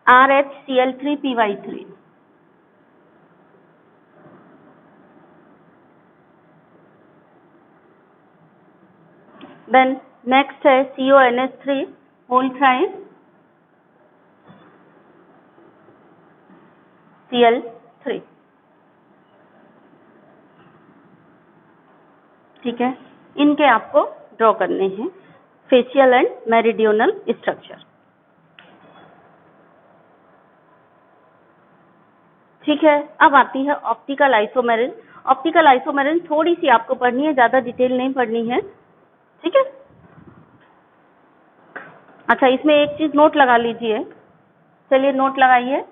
RHCl3PY3। देन नेक्स्ट है CONH3 होल थ्राइन Cl3। ठीक है, इनके आपको ड्रॉ करने हैं फेशियल एंड मेरिडियोनल स्ट्रक्चर। ठीक है, अब आती है ऑप्टिकल आइसोमेरिन। ऑप्टिकल आइसोमेरिन थोड़ी सी आपको पढ़नी है, ज्यादा डिटेल नहीं पढ़नी है। ठीक है, अच्छा इसमें एक चीज नोट लगा लीजिए, चलिए नोट लगाइए,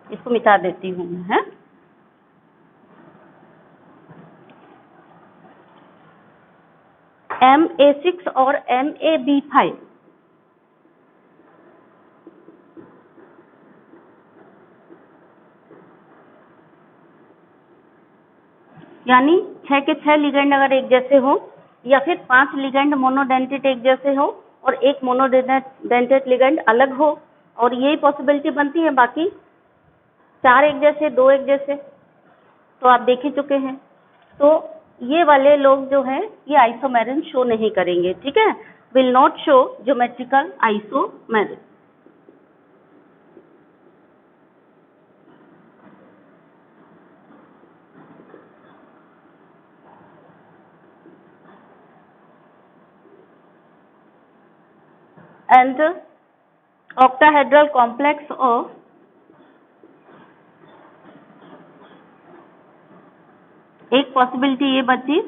इसको मिटा देती हूँ है। MA6 और MAB5 यानी 6 के 6 लिगेंड अगर एक जैसे हो, या फिर 5 लिगेंड मोनोडेंटेट एक जैसे हो और एक मोनोडेंटेट लिगेंड अलग हो, और यही पॉसिबिलिटी बनती है, बाकी 4 एक जैसे, 2 एक जैसे तो आप देख ही चुके हैं। तो ये वाले लोग जो हैं ये आइसोमेरिन शो नहीं करेंगे। ठीक है, will not show geometrical isomerism. and octahedral complex of एक पॉसिबिलिटी ये बची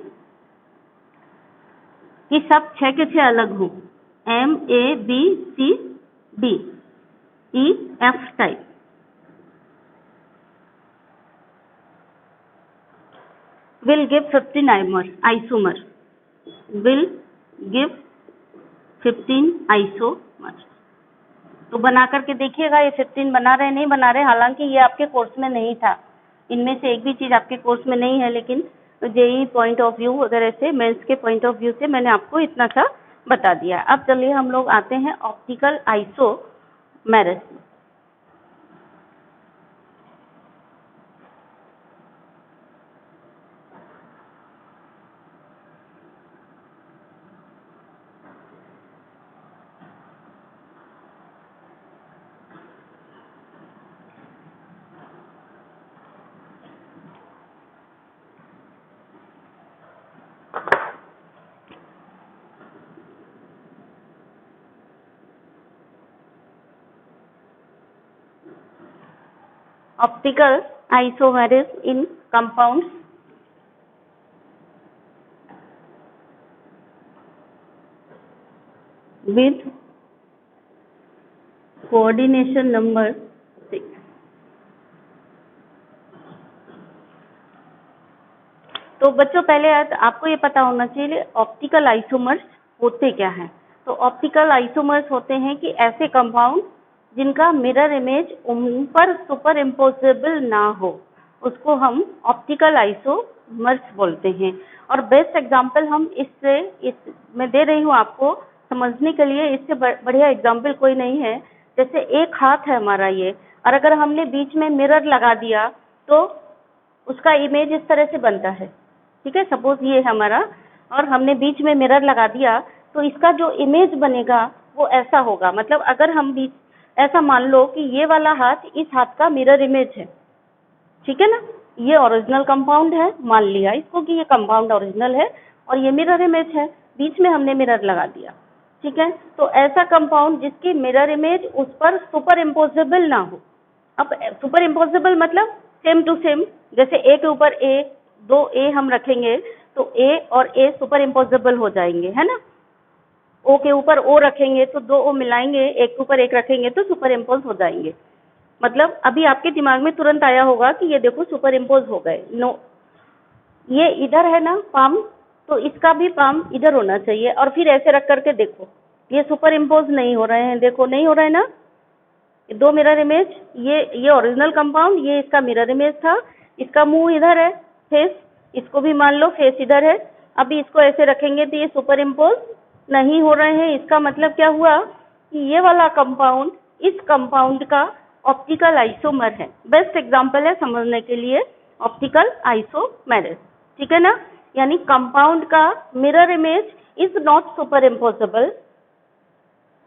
कि सब 6 के 6 अलग हो, MABCDEF type. will give 15 isomer, will give 15 isomer। तो बना करके देखिएगा, ये 15 बना रहे नहीं बना रहे, हालांकि ये आपके कोर्स में नहीं था, इनमें से एक भी चीज आपके कोर्स में नहीं है, लेकिन जेई पॉइंट ऑफ व्यू वगैरह से, मेंस के पॉइंट ऑफ व्यू से मैंने आपको इतना सा बता दिया। अब चलिए हम लोग आते हैं optical isomerism. Optical isomerism in compounds with coordination number 6। तो बच्चों पहले आपको ये पता होना चाहिए ऑप्टिकल आइसोमर्स होते क्या हैं। तो ऑप्टिकल आइसोमर्स होते हैं कि ऐसे कंपाउंड जिनका मिरर इमेज उन पर सुपर इम्पोजेबल ना हो, उसको हम ऑप्टिकल आइसोमर्स बोलते हैं। और बेस्ट एग्जांपल हम इस मैं दे रही हूँ आपको समझने के लिए, इससे बढ़िया एग्जांपल कोई नहीं है। जैसे एक हाथ है हमारा ये, और अगर हमने बीच में मिरर लगा दिया तो उसका इमेज इस तरह से बनता है, ठीक है। सपोज ये हमारा, और हमने बीच में मिरर लगा दिया तो इसका जो इमेज बनेगा वो ऐसा होगा। मतलब अगर हम बीच ऐसा मान लो कि ये वाला हाथ इस हाथ का मिरर इमेज है, ठीक है ना। ये ओरिजिनल कंपाउंड है, मान लिया इसको कि ये कंपाउंड ओरिजिनल है और ये मिरर इमेज है, बीच में हमने मिरर लगा दिया, ठीक है। तो ऐसा कंपाउंड जिसकी मिरर इमेज उस पर सुपर इम्पोजेबल ना हो। अब सुपर इम्पोजेबल मतलब सेम टू सेम, जैसे ए के ऊपर ए, दो ए हम रखेंगे तो ए और ए सुपर इम्पोजेबल हो जाएंगे, है ना। ओ के ऊपर ओ रखेंगे तो दो ओ मिलाएंगे, एक के ऊपर एक रखेंगे तो सुपर इम्पोज हो जाएंगे। मतलब अभी आपके दिमाग में तुरंत आया होगा कि ये देखो सुपर इम्पोज हो गए। नो, ये इधर है ना पाम, तो इसका भी पाम इधर होना चाहिए, और फिर ऐसे रख करके देखो ये सुपर इम्पोज नहीं हो रहे हैं। देखो नहीं हो रहा है ना, दो मिरर इमेज, ये ओरिजिनल कंपाउंड, ये इसका मिरर इमेज था, इसका मुंह इधर है, फेस, इसको भी मान लो फेस इधर है। अभी इसको ऐसे रखेंगे तो ये सुपर इम्पोज नहीं हो रहे हैं। इसका मतलब क्या हुआ कि ये वाला कंपाउंड इस कंपाउंड का ऑप्टिकल आइसोमर है। बेस्ट एग्जांपल है समझने के लिए ऑप्टिकल आइसोमेरिस, ठीक है ना। यानी कंपाउंड का mirror image is not superimposable.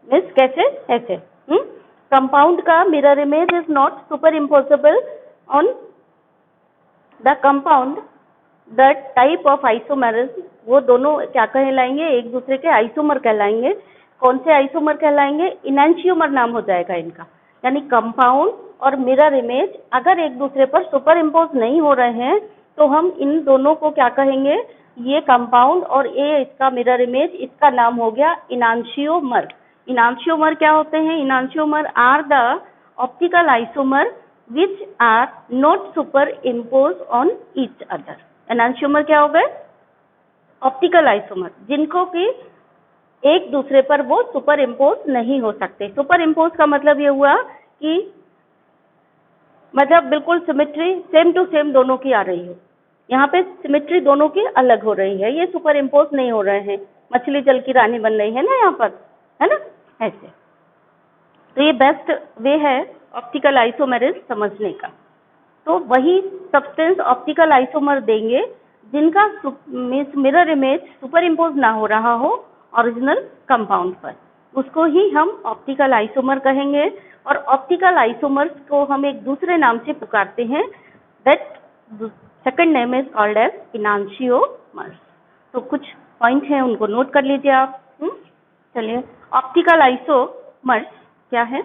Means कैसे, ऐसे कंपाउंड का mirror image is not superimposable on the compound. The type of isomerism, वो दोनों क्या कहलाएंगे, एक दूसरे के आइसोमर कहलाएंगे। कौन से आइसोमर कहलाएंगे, इनैंशियोमर नाम हो जाएगा इनका। यानी कंपाउंड और मिरर इमेज अगर एक दूसरे पर सुपर इम्पोज नहीं हो रहे हैं तो हम इन दोनों को क्या कहेंगे, ये कंपाउंड और ये इसका मिरर इमेज, इसका नाम हो गया इनैंशियोमर। इनैंशियोमर क्या होते हैं, enantiomer are the optical isomer which are not superimposed on each other। Enantiomer क्या हो गए, ऑप्टिकल आइसोमर जिनको कि एक दूसरे पर वो सुपर इम्पोज नहीं हो सकते। सुपर इम्पोज का मतलब ये हुआ कि मतलब बिल्कुल सिमेट्री सेम टू सेम दोनों की आ रही हो। यहाँ पे सिमेट्री दोनों की अलग हो रही है, ये सुपर इम्पोज नहीं हो रहे हैं। मछली जल की रानी बन रही है ना यहाँ पर, है ना, ऐसे। तो ये बेस्ट वे है ऑप्टिकल आइसोमेरिस समझने का। तो वही सब्सटेंस ऑप्टिकल आइसोमर देंगे जिनका मिरर इमेज सुपर इम्पोज ना हो रहा हो ओरिजिनल कंपाउंड पर, उसको ही हम ऑप्टिकल आइसोमर कहेंगे। और ऑप्टिकल आइसोमर्स को हम एक दूसरे नाम से पुकारते हैं, that second name is called as enantiomers. तो कुछ पॉइंट हैं उनको नोट कर लीजिए आप। चलिए, ऑप्टिकल आइसोमर्स क्या है।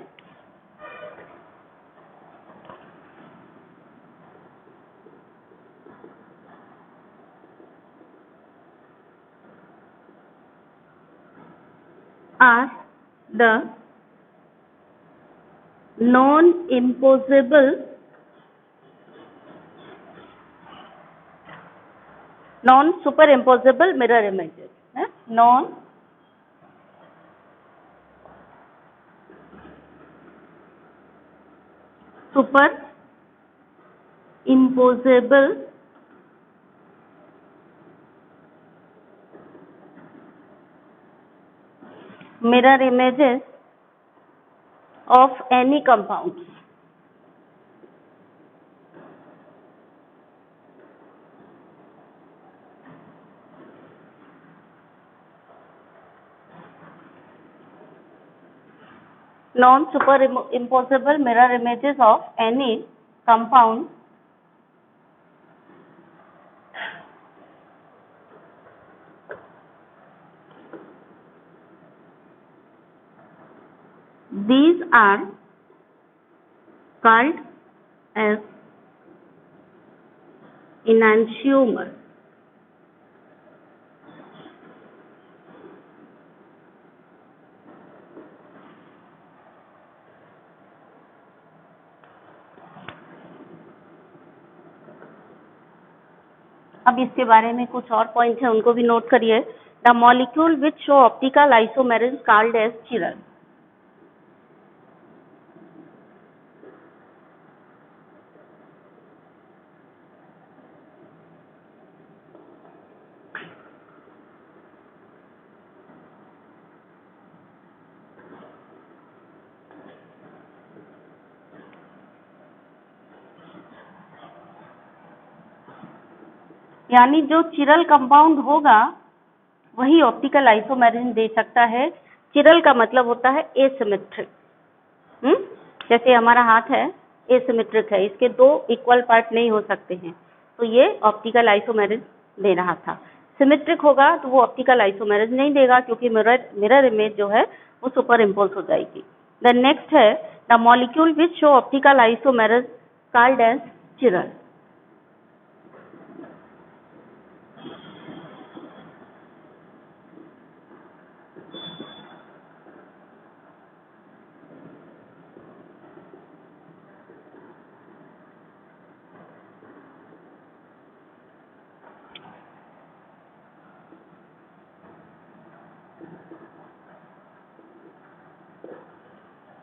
Are the non-imposable non-superimposable mirror images, non super imposable mirror images of any compounds. Non-superimposable mirror images of any compound these are called as enantiomer. अब इसके बारे में कुछ और पॉइंट्स हैं, उनको भी नोट करिए. The molecule which show optical isomerism called as chiral. यानी जो चिरल कंपाउंड होगा वही ऑप्टिकल आइसोमेरिज्म दे सकता है. चिरल का मतलब होता है एसिमेट्रिक. जैसे हमारा हाथ है एसिमेट्रिक है, इसके दो इक्वल पार्ट नहीं हो सकते हैं, तो ये ऑप्टिकल आइसोमेरिज्म दे रहा था. सिमेट्रिक होगा तो वो ऑप्टिकल आइसोमेरिज्म नहीं देगा, क्योंकि मिरर इमेज जो है वो सुपर इम्पोज हो जाएगी. द नेक्स्ट है the molecule which show optical isomerism called as chiral.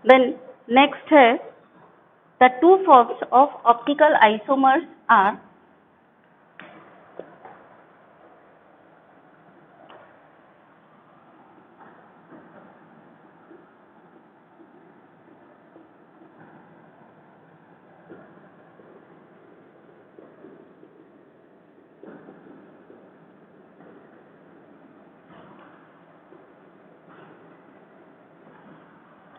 Then next है the two forms of optical isomers are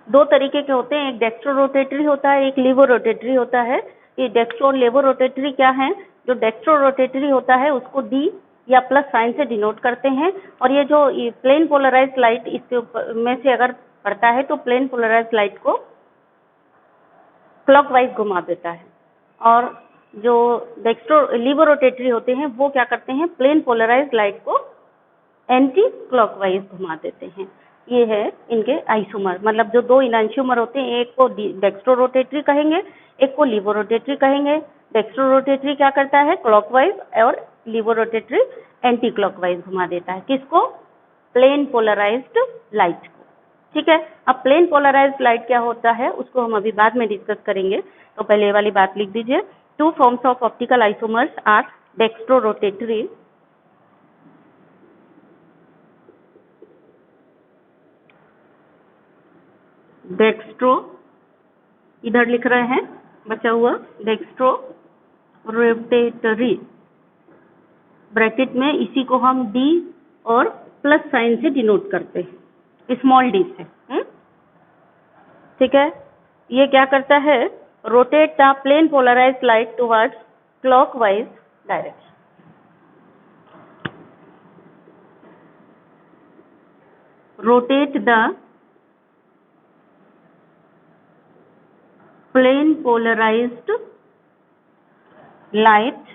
दो तरीके के होते हैं. एक डेक्स्ट्रो रोटेटरी होता है, एक लीवो रोटेटरी होता है. ये डेक्स्ट्रो और लेवो रोटेटरी क्या है? जो डेक्स्ट्रो रोटेटरी होता है उसको डी या प्लस साइन से डिनोट करते हैं, और ये जो प्लेन पोलराइज्ड लाइट इसके ऊपर में से अगर पड़ता है तो प्लेन पोलराइज्ड लाइट को क्लॉकवाइज घुमा देता है, और जो डेक्स्ट्रो लीवो रोटेटरी होते हैं वो क्या करते हैं? प्लेन पोलराइज्ड लाइट को एंटी क्लॉकवाइज घुमा देते हैं. ये है इनके आइसोमर. मतलब जो दो इनैंशियोमर होते हैं, एक को डेक्स्ट्रो रोटेटरी कहेंगे, एक को लीवो रोटेटरी कहेंगे. डेक्स्ट्रो रोटेटरी क्या करता है? क्लॉकवाइज, और लीवो रोटेटरी एंटी क्लॉकवाइज घुमा देता है. किसको? प्लेन पोलराइज्ड लाइट को. ठीक है. अब प्लेन पोलराइज्ड लाइट क्या होता है उसको हम अभी बाद में डिस्कस करेंगे, तो पहले ये वाली बात लिख दीजिए. Two forms of optical isomers are dextrorotatory dextro, इधर लिख रहे हैं बचा हुआ, डेक्स्ट्रो रोटेटरी, ब्रैकेट में इसी को हम डी और प्लस साइन से डिनोट करते हैं, स्मॉल डी से. ठीक है. ये क्या करता है? Rotate the plane polarised light towards clockwise direction. Rotate the plane polarized light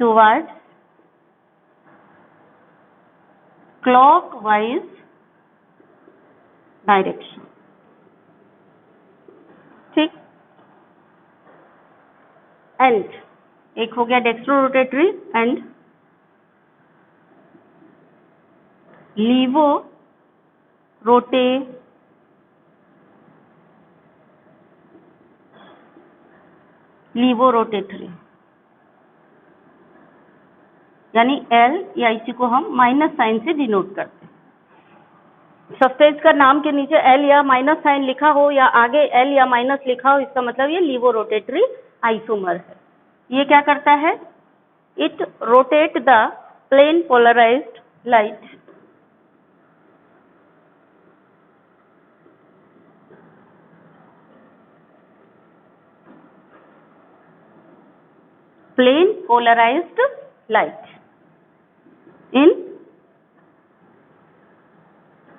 towards clockwise direction. ठीक. एंड एक हो गया dextro rotatory and levo levo rotatory, यानी एल या इसी को हम माइनस साइन से डिनोट करते हैं. सब्सटेंस का नाम के नीचे एल या माइनस साइन लिखा हो या आगे एल या माइनस लिखा हो, इसका मतलब ये लीवो रोटेटरी आइसोमर है। ये क्या करता है? It rotate the plane polarised light plane polarized light in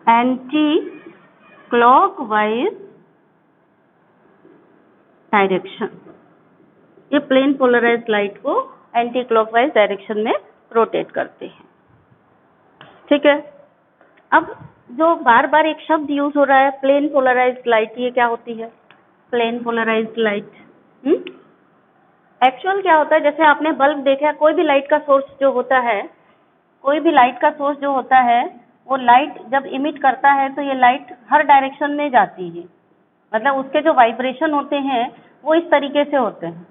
anti-clockwise direction. ये प्लेन पोलराइज्ड लाइट को एंटी क्लॉकवाइज डायरेक्शन में रोटेट करते हैं। ठीक है, अब जो बार बार एक शब्द यूज हो रहा है प्लेन पोलराइज्ड लाइट, ये क्या होती है? प्लेन पोलराइज्ड लाइट एक्चुअल क्या होता है? जैसे आपने बल्ब देखा, कोई भी लाइट का सोर्स जो होता है, कोई भी लाइट का सोर्स जो होता है, वो लाइट जब इमिट करता है तो ये लाइट हर डायरेक्शन में जाती है। मतलब उसके जो वाइब्रेशन होते हैं वो इस तरीके से होते हैं।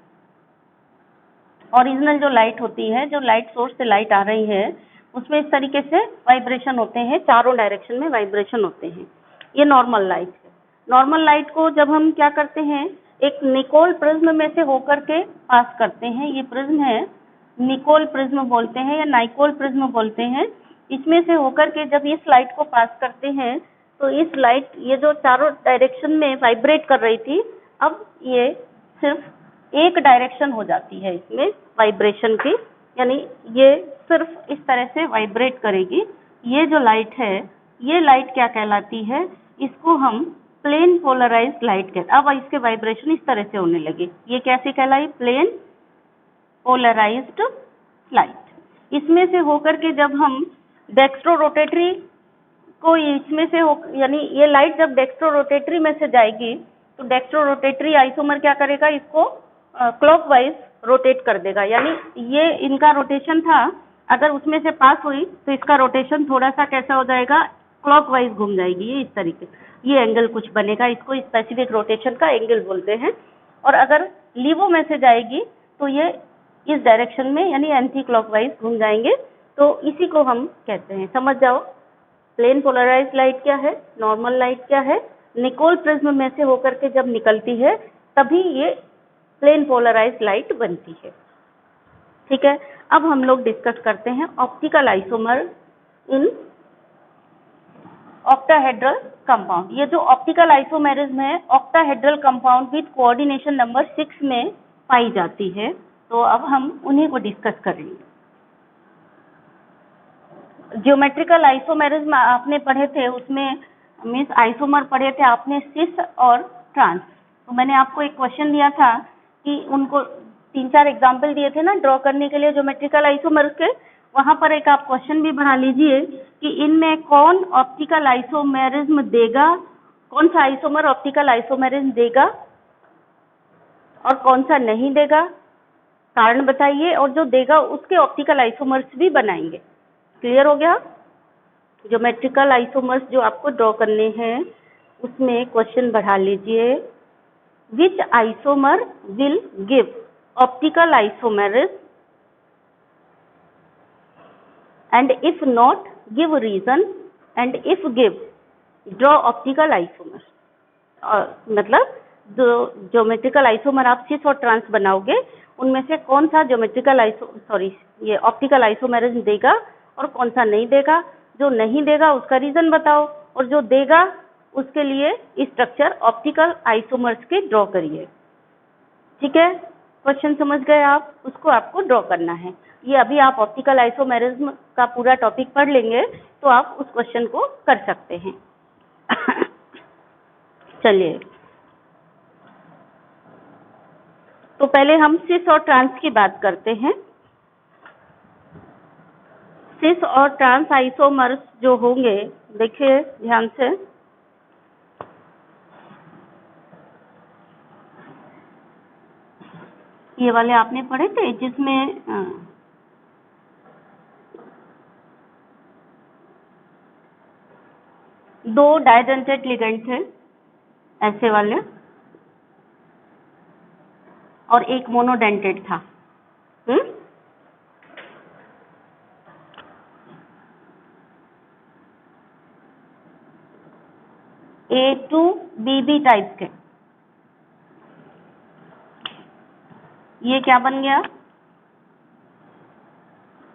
ओरिजिनल जो लाइट होती है, जो लाइट सोर्स से लाइट आ रही है, उसमें इस तरीके से वाइब्रेशन होते हैं, चारों डायरेक्शन में वाइब्रेशन होते हैं। ये नॉर्मल लाइट है। नॉर्मल लाइट को जब हम क्या करते हैं, एक निकोल प्रिज्म में से होकर के पास करते हैं। ये प्रिज्म है, निकोल प्रिज्म बोलते हैं या नाइकोल प्रिज्म बोलते हैं। इसमें से होकर के जब इस लाइट को पास करते हैं तो इस लाइट, ये जो चारों डायरेक्शन में वाइब्रेट कर रही थी, अब ये सिर्फ एक डायरेक्शन हो जाती है इसमें वाइब्रेशन की, यानी ये सिर्फ इस तरह से वाइब्रेट करेगी। ये जो लाइट है, ये लाइट क्या कहलाती है? इसको हम प्लेन पोलराइज्ड लाइट कहते हैं। अब इसके वाइब्रेशन इस तरह से होने लगे, ये कैसे कहलाई? Plane polarised light. इसमें से होकर के जब हम डेक्स्ट्रो रोटेटरी को इसमें से यानी ये लाइट जब डेक्स्ट्रो रोटेटरी में से जाएगी तो डेक्स्ट्रो रोटेटरी आइसोमर क्या करेगा? इसको क्लॉकवाइज रोटेट कर देगा। यानी ये इनका रोटेशन था, अगर उसमें से पास हुई तो इसका रोटेशन थोड़ा सा कैसा हो जाएगा? क्लॉकवाइज घूम जाएगी। ये इस तरीके, ये एंगल कुछ बनेगा, इसको स्पेसिफिक रोटेशन का एंगल बोलते हैं। और अगर लीवो में से जाएगी तो ये इस डायरेक्शन में यानी एंटी क्लॉकवाइज घूम जाएंगे। तो इसी को हम कहते हैं, समझ जाओ, प्लेन पोलराइज्ड लाइट क्या है, नॉर्मल लाइट क्या है। निकोल प्रिज्म में से होकर के जब निकलती है तभी ये प्लेन पोलराइज्ड लाइट बनती है। ठीक है, अब हम लोग डिस्कस करते हैं optical isomer in octahedral compound. ये जो ऑप्टिकल आइसोमेरिज्म है, octahedral compound with coordination number 6 में पाई जाती है। तो अब हम उन्हीं को डिस्कस करेंगे। ज्योमेट्रिकल आइसोमेरिज्म आपने पढ़े थे, उसमें मीन्स आइसोमर पढ़े थे आपने सिस और ट्रांस। तो मैंने आपको एक क्वेश्चन दिया था कि उनको 3-4 एग्जाम्पल दिए थे ना ड्रॉ करने के लिए ज्योमेट्रिकल आइसोमर के। वहां पर एक आप क्वेश्चन भी बना लीजिए कि इनमें कौन ऑप्टिकल आइसोमेरिज्म देगा, कौन सा आइसोमर ऑप्टिकल आइसोमेरिज्म देगा और कौन सा नहीं देगा, कारण बताइए, और जो देगा उसके ऑप्टिकल आइसोमर्स भी बनाएंगे। क्लियर हो गया? ज्योमेट्रिकल आइसोमर्स जो आपको ड्रॉ करने हैं उसमें क्वेश्चन बढ़ा लीजिए, which isomer will give optical isomerism and if not give reason and if give draw optical isomer। मतलब जो ज्योमेट्रिकल आइसोमर आप सिस और ट्रांस बनाओगे उनमें से कौन सा ज्योमेट्रिकल ये ऑप्टिकल आइसोमेरिज्म देगा और कौन सा नहीं देगा। जो नहीं देगा उसका रीजन बताओ और जो देगा उसके लिए स्ट्रक्चर ऑप्टिकल आइसोमर्स के ड्रॉ करिए। ठीक है, क्वेश्चन समझ गए आप? उसको आपको ड्रॉ करना है। ये अभी आप ऑप्टिकल आइसोमेरिज्म का पूरा टॉपिक पढ़ लेंगे तो आप उस क्वेश्चन को कर सकते हैं। चलिए, तो पहले हम सिस और ट्रांस की बात करते हैं। सिस और ट्रांस आइसोमर्स जो होंगे, देखिए ध्यान से, ये वाले आपने पढ़े थे जिसमें दो डाइडेंटेड लिगेंड थे ऐसे वाले और एक मोनोडेंटेड था। ए टू बी बी टाइप के, ये क्या बन गया,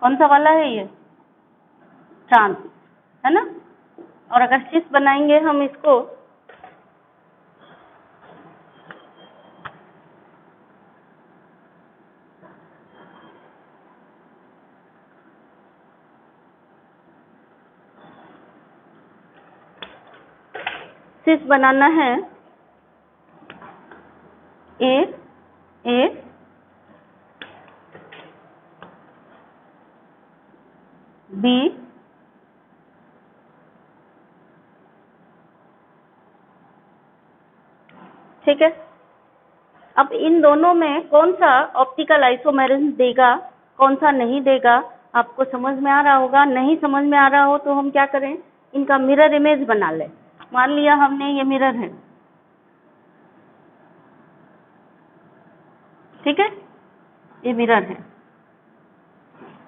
कौन सा वाला है ये, ट्रांस, है ना। और अगर सिस बनाएंगे हम इसको, सिस बनाना है ए ए बी ठीक है। अब इन दोनों में कौन सा ऑप्टिकल आइसोमेरिज्म देगा, कौन सा नहीं देगा, आपको समझ में आ रहा होगा। नहीं समझ में आ रहा हो तो हम क्या करें, इनका मिरर इमेज बना लें। मान लिया हमने ये मिरर है, ठीक है, ये मिरर है।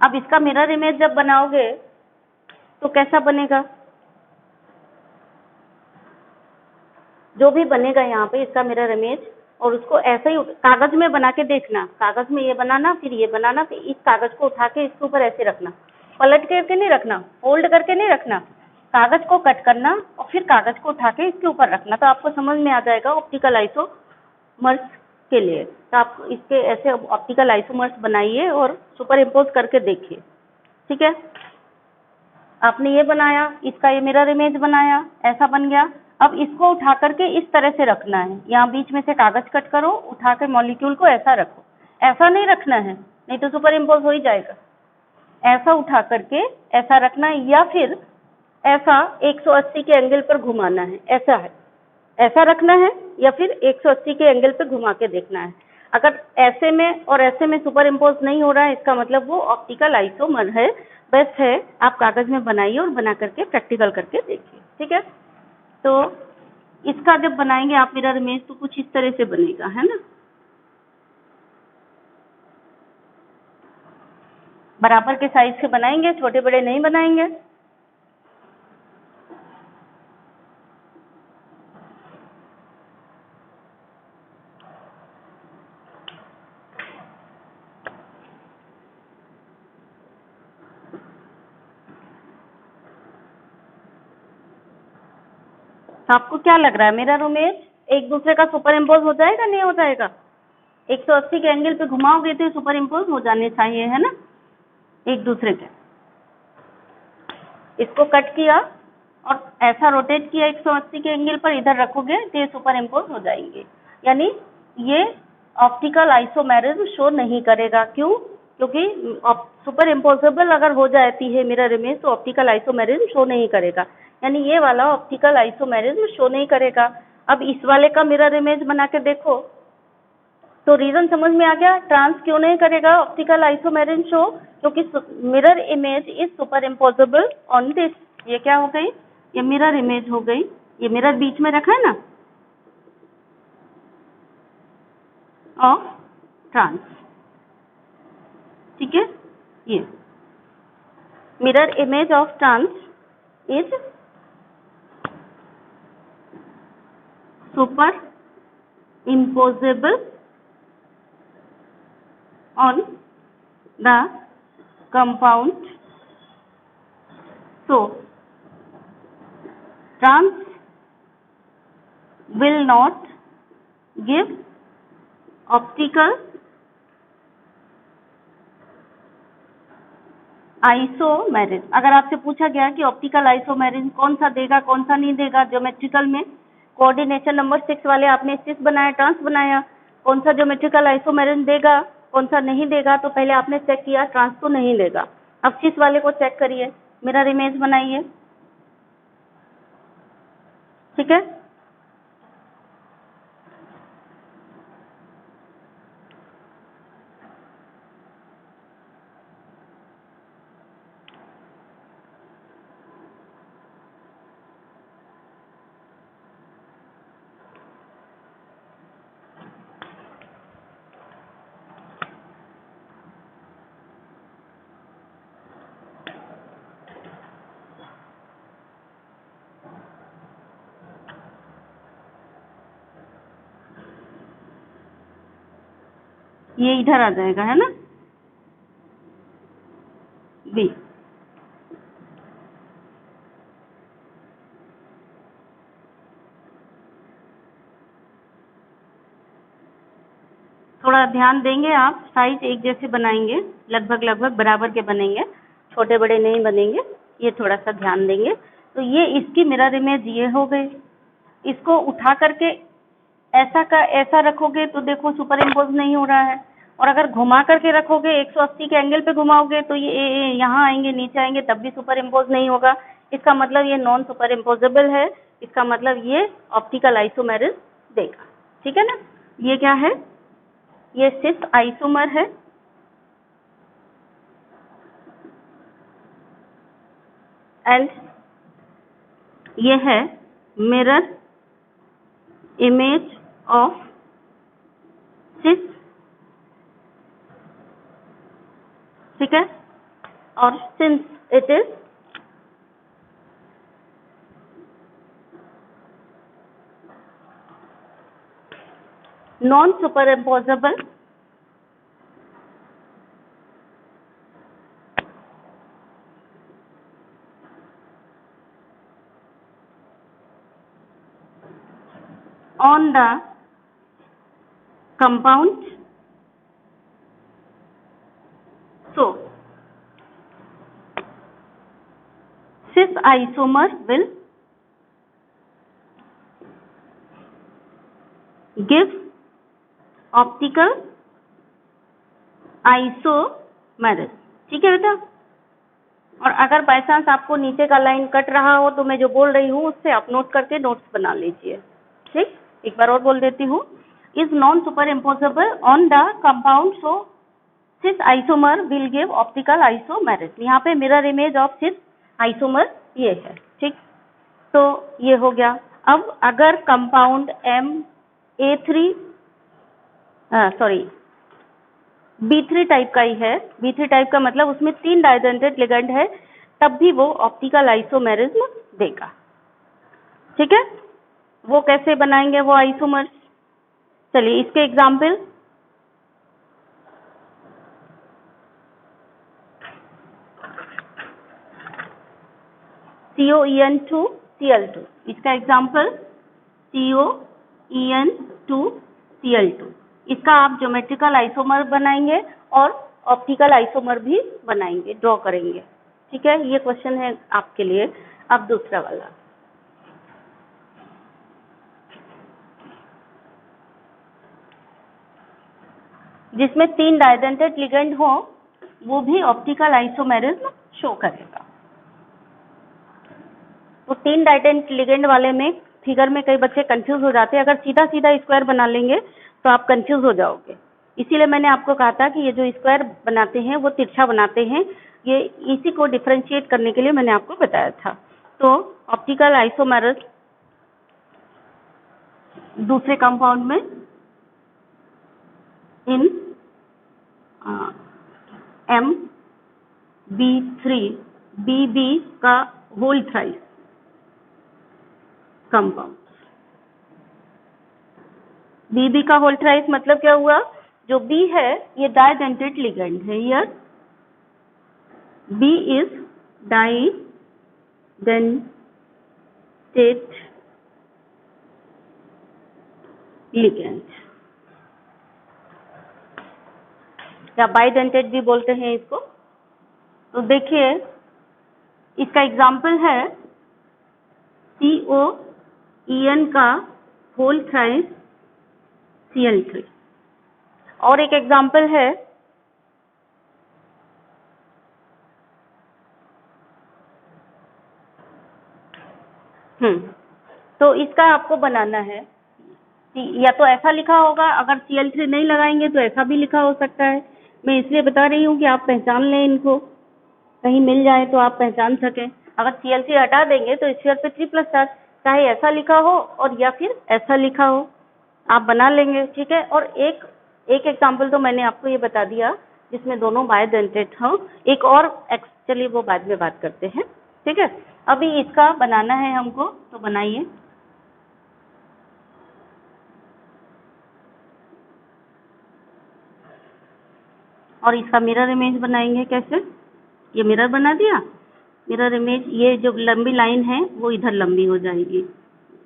अब इसका मिरर इमेज जब बनाओगे तो कैसा बनेगा, जो भी बनेगा यहाँ पे इसका मिरर इमेज, और उसको ऐसे ही कागज में बना के देखना, कागज में ये बनाना, फिर ये बनाना, फिर इस कागज को उठा के इसके ऊपर ऐसे रखना, पलट करके नहीं रखना, फोल्ड करके नहीं रखना, कागज को कट करना और फिर कागज को उठा के इसके ऊपर रखना, तो आपको समझ में आ जाएगा ऑप्टिकल आइसोमर्स के लिए। तो आप इसके ऐसे ऑप्टिकल आइसोमर्स बनाइए और सुपर इम्पोज करके देखिए, ठीक है। आपने ये बनाया, इसका ये मिरर इमेज बनाया, ऐसा बन गया। अब इसको उठा करके इस तरह से रखना है, यहाँ बीच में से कागज कट करो, उठा के मॉलिक्यूल को ऐसा रखो, ऐसा नहीं रखना है, नहीं तो सुपर इम्पोज हो ही जाएगा। ऐसा उठा करके ऐसा रखना है, या फिर ऐसा 180 के एंगल पर घुमाना है, ऐसा है, ऐसा रखना है, या फिर 180 के एंगल पर घुमा के देखना है। अगर ऐसे में और ऐसे में सुपर इम्पोज नहीं हो रहा है, इसका मतलब वो ऑप्टिकल आइसोमर है। बेस्ट है आप कागज में बनाइए और बना करके प्रैक्टिकल करके देखिए, ठीक है। तो इसका जब बनाएंगे आप मिरर इमेज तो कुछ इस तरह से बनेगा, है ना, बराबर के साइज से बनाएंगे, छोटे बड़े नहीं बनाएंगे। आपको क्या लग रहा है, मिरर इमेज एक दूसरे का सुपर इम्पोज हो जाएगा, नहीं हो जाएगा? 180 के एंगल पे घुमाओगे तो सुपर इम्पोज हो जाने चाहिए, है ना, एक दूसरे के। इसको कट किया और ऐसा रोटेट किया 180 के एंगल पर, इधर रखोगे तो ये सुपर इम्पोज हो जाएंगे। यानी ये ऑप्टिकल आइसोमेरिज्म शो नहीं करेगा। क्यों? क्योंकि सुपर इम्पोजेबल अगर हो जाती है मिरर इमेज तो ऑप्टिकल आइसोमेरिज्म शो नहीं करेगा, यानी ये वाला ऑप्टिकल आइसोमेरिज्म शो नहीं करेगा। अब इस वाले का मिरर इमेज बना के देखो तो रीजन समझ में आ गया, ट्रांस क्यों नहीं करेगा ऑप्टिकल आइसोमेरिज्म शो, क्योंकि mirror image is super imposable on this. ये क्या हो गई, ये मिरर इमेज हो गई, ये मिरर बीच में रखा है ना, ऑफ ट्रांस, ठीक है। ये mirror image of trans is super imposable on the compound. So, trans will not give optical isomerism. अगर आपसे पूछा गया कि ऑप्टिकल आइसोमेरिज्म कौन सा देगा कौन सा नहीं देगा, ज्योमेट्रिकल में कोऑर्डिनेशन नंबर 6 वाले आपने सिस बनाया, ट्रांस बनाया, कौन सा ज्योमेट्रिकल आइसोमेरिज्म देगा कौन सा नहीं देगा, तो पहले आपने चेक किया ट्रांस तो नहीं देगा। अब सिस वाले को चेक करिए, मिरर इमेज बनाइए, ठीक है। ये इधर आ जाएगा, है ना, बी। थोड़ा ध्यान देंगे आप, साइज एक जैसे बनाएंगे, लगभग लगभग बराबर के बनेंगे, छोटे बड़े नहीं बनेंगे, ये थोड़ा सा ध्यान देंगे। तो ये इसकी मिरर इमेज ये हो गई। इसको उठा करके ऐसा का ऐसा रखोगे तो देखो सुपर इम्पोज नहीं हो रहा है, और अगर घुमा करके रखोगे 180 के एंगल पे घुमाओगे तो ये यहाँ आएंगे, नीचे आएंगे, तब भी सुपर इम्पोज नहीं होगा। इसका मतलब ये नॉन सुपर इम्पोजेबल है, इसका मतलब ये ऑप्टिकल आइसोमेरिज्म देगा। ठीक है ना, ये क्या है, ये सिस आइसोमर है, एंड ये है मिरर इमेज ऑफ सिस, ठीक है, और since it is non super imposable on the compound, so cis isomer will give optical isomerism। ठीक है बेटा, और अगर बाय चांस आपको नीचे का लाइन कट रहा हो तो मैं जो बोल रही हूँ उससे आप नोट करके नोट्स बना लीजिए। ठीक, एक बार और बोल देती हूँ, is non super imposable on the compound, so cis isomer will give optical isomerism. यहाँ पे mirror image of cis isomer ये है। ठीक, तो ये हो गया। अब अगर compound MA3 sorry B3 type का ही है, B3 टाइप का मतलब उसमें 3 डाइडेंटेड लिगेंड है, तब भी वो ऑप्टिकल आइसोमेरिज्म देगा। ठीक है, वो कैसे बनाएंगे वो आइसोमर, चलिए इसके एग्जाम्पल, COEN2Cl2, इसका एग्जाम्पल COEN2Cl2, इसका आप ज्योमेट्रिकल आइसोमर बनाएंगे और ऑप्टिकल आइसोमर भी बनाएंगे, ड्रॉ करेंगे। ठीक है, ये क्वेश्चन है आपके लिए। अब दूसरा वाला, जिसमें 3 डाइडेंटेड लिगेंड हो, वो भी ऑप्टिकल आइसोमेरिज्म शो करेगा। तो 3 डाइडेंटेड लिगेंड वाले में फिगर में कई बच्चे कंफ्यूज हो जाते हैं, अगर सीधा सीधा स्क्वायर बना लेंगे तो आप कंफ्यूज हो जाओगे। इसीलिए मैंने आपको कहा था कि ये जो स्क्वायर बनाते हैं वो तिरछा बनाते हैं, ये इसी को डिफरेंशिएट करने के लिए मैंने आपको बताया था। तो ऑप्टिकल आइसोमेरिज्म दूसरे कंपाउंड में इन MB3 का होल थ्राइस कंपाउंड, BB का होल थ्राइस मतलब क्या हुआ, जो B है ये डाइडेंटेड लिगेंड है, हियर B इज डाइडेंटेड लिगेंड, या बाइडेंटेड भी बोलते हैं इसको। तो देखिए इसका एग्जाम्पल है COEN का होल थ्राइस Cl3, और एक एग्जाम्पल है तो इसका आपको बनाना है, या तो ऐसा लिखा होगा, अगर Cl3 नहीं लगाएंगे तो ऐसा भी लिखा हो सकता है। मैं इसलिए बता रही हूँ कि आप पहचान लें इनको, कहीं मिल जाए तो आप पहचान सकें। अगर Cl3 हटा देंगे तो स्फीयर पे 3+4, चाहे ऐसा लिखा हो और या फिर ऐसा लिखा हो, आप बना लेंगे। ठीक है, और एक एग्जाम्पल तो मैंने आपको ये बता दिया जिसमें दोनों बाइडेंटेड हो, एक और चलिए वो बाद में बात करते हैं। ठीक है, अभी इसका बनाना है हमको, तो बनाइए। और इसका मिरर इमेज बनाएंगे कैसे? ये मिरर बना दिया, मिरर इमेज, ये जो लंबी लाइन है वो इधर लंबी हो जाएगी,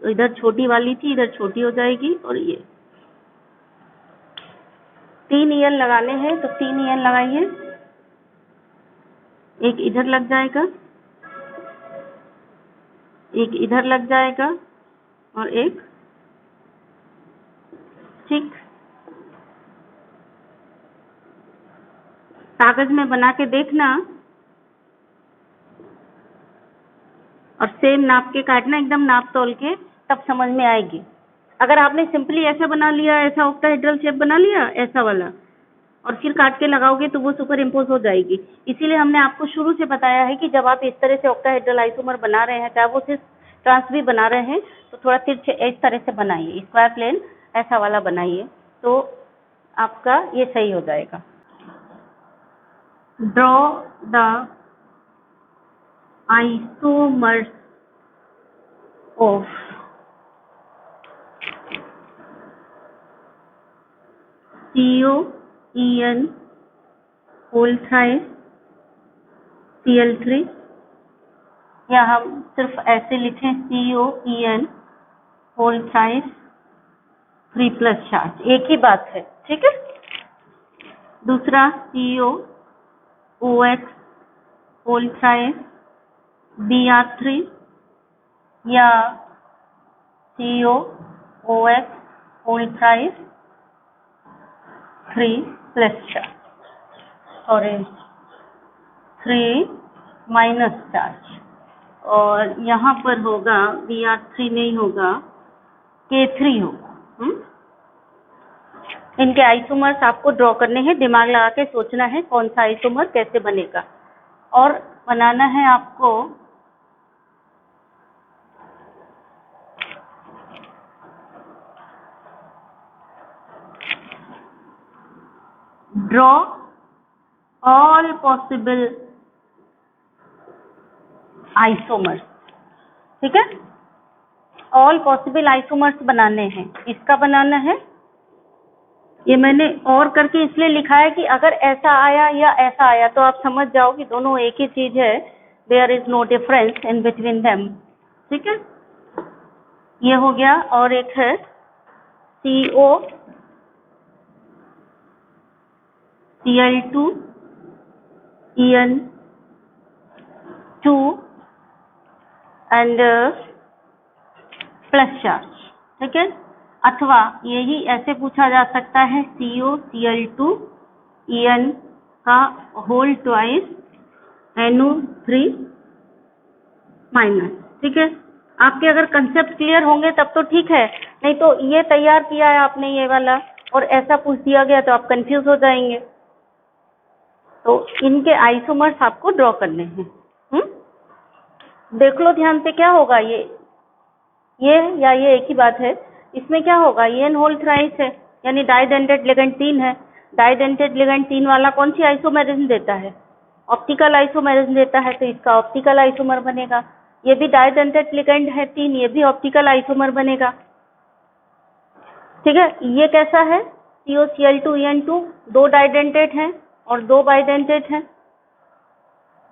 तो इधर छोटी वाली थी इधर छोटी हो जाएगी, और ये 3 ईयर लगाने हैं तो 3 ईयर लगाइए, एक इधर लग जाएगा, एक इधर लग जाएगा, और एक, ठीक, कागज में बना के देखना और सेम नाप के काटना, एकदम नाप तोल के, तब समझ में आएगी। अगर आपने सिंपली ऐसा बना लिया, ऐसा ऑक्टाहेड्रल शेप बना लिया ऐसा वाला, और फिर काट के लगाओगे तो वो सुपर इम्पोज हो जाएगी। इसीलिए हमने आपको शुरू से बताया है कि जब आप इस तरह से ऑक्टाहेड्रल आइसोमर बना रहे हैं, चाहे वो सिर्फ ट्रांस भी बना रहे हैं, तो थोड़ा तिरछे इस तरह से बनाइए, स्क्वायर प्लेन ऐसा वाला बनाइए, तो आपका ये सही हो जाएगा। Draw the isomers of COEN whole thrice Cl3, या हम सिर्फ ऐसे लिखें COEN होल थ्राइस 3+ चार्ज, एक ही बात है, ठीक है। दूसरा COOH होल थ्राइस Br3, या COOH whole thrice 3+ charge, sorry 3- charge, और यहाँ पर होगा Br3 नहीं होगा, K3 होगा। इनके आइसोमर्स आपको ड्रॉ करने हैं, दिमाग लगा के सोचना है कौन सा आइसोमर कैसे बनेगा, और बनाना है आपको ड्रॉ ऑल पॉसिबल आइसोमर्स, ठीक है। ऑल पॉसिबल आइसोमर्स बनाने हैं, इसका बनाना है। ये मैंने और करके इसलिए लिखा है कि अगर ऐसा आया या ऐसा आया तो आप समझ जाओ कि दोनों एक ही चीज है, there is no difference in between them, ठीक है। ये हो गया, और एक है CO Cl2 En2 and plus charge, ठीक है। अथवा यही ऐसे पूछा जा सकता है COCl2 En का होल ट्वाइस NO3-, ठीक है। आपके अगर कंसेप्ट क्लियर होंगे तब तो ठीक है, नहीं तो ये तैयार किया है आपने ये वाला और ऐसा पूछ दिया गया तो आप कंफ्यूज हो जाएंगे। तो इनके आइसोमर्स आपको ड्रॉ करने हैं। देख लो ध्यान से क्या होगा, ये या ये एक ही बात है। इसमें क्या होगा, ये एन होल थ्राइस है, यानी डाइडेंटेड लिगेंड 3 है। डाइडेंटेड लिगेंड 3 वाला कौन सी आइसोमेरिज्म देता है? ऑप्टिकल आइसोमेरिज्म देता है, तो इसका ऑप्टिकल आइसोमर बनेगा। ये भी डाइडेंटेड लिगेंड है 3, ये भी ऑप्टिकल आइसोमर बनेगा, ठीक है। ये कैसा है, COCl2En2, 2 डाइडेंटेड हैं और 2 बाइडेंटेड हैं,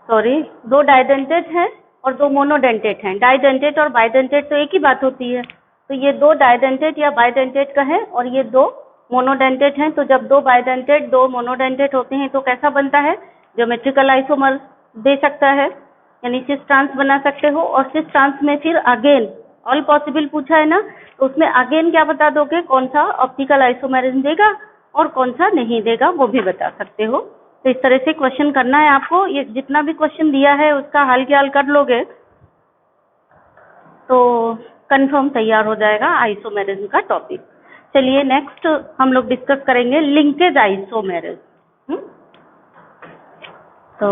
सॉरी 2 डाइडेंटेड हैं और 2 मोनोडेंटेड हैं। डाइडेंटेड और बाइडेंटेड तो एक ही बात होती है, तो ये 2 डाइडेंटेड या बाइडेंटेड का है और ये 2 मोनोडेंटेड हैं। तो जब 2 बाइडेंटेड 2 मोनोडेंटेड होते हैं तो कैसा बनता है, ज्योमेट्रिकल आइसोमर दे सकता है, यानी सिस ट्रांस बना सकते हो। और सिस ट्रांस में फिर अगेन ऑल पॉसिबल पूछा है ना, तो उसमें अगेन क्या बता दोगे, कौन सा ऑप्टिकल आइसोमेरिज्म देगा और कौन सा नहीं देगा वो भी बता सकते हो। तो इस तरह से क्वेश्चन करना है आपको। ये जितना भी क्वेश्चन दिया है उसका हाल ख्याल कर लोगे तो कंफर्म तैयार हो जाएगा आइसोमेरिज्म का टॉपिक। चलिए नेक्स्ट हम लोग डिस्कस करेंगे लिंकेज आइसोमेरिज्म। तो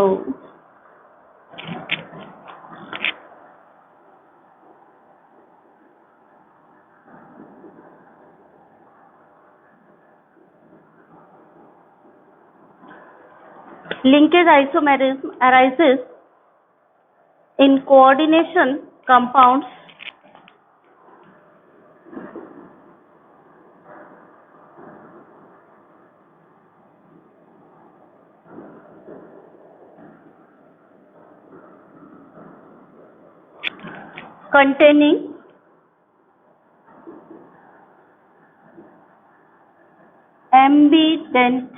linkage isomerism arises in coordination compounds containing ambident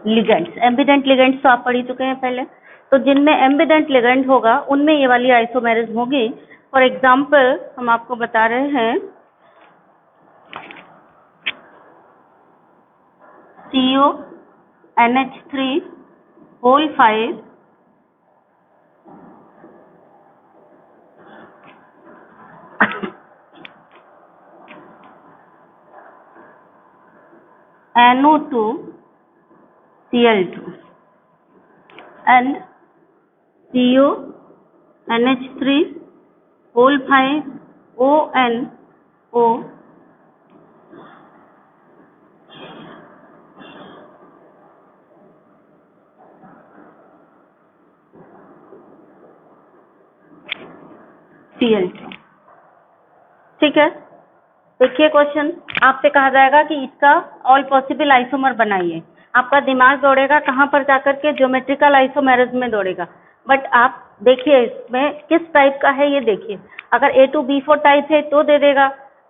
ligands. Ambient ligands तो आप पढ़ ही चुके हैं पहले। तो जिनमें एम्बिडेंट लिगेंड होगा उनमें ये वाली आइसोमेरिज्म होगी। फॉर एग्जाम्पल हम आपको बता रहे हैं CONH3 whole 5 NO2 Cl2 and CONH3 whole 5 ONO Cl2। ठीक है, देखिए क्वेश्चन आपसे कहा जाएगा कि इसका ऑल पॉसिबल आइसोमर बनाइए। आपका दिमाग दौड़ेगा कहाँ पर जाकर के, ज्योमेट्रिकल आइसोमेरिज्म में दौड़ेगा। बट आप देखिए इसमें किस टाइप का है ये देखिए। अगर A2B4 टाइप है तो दे देगा,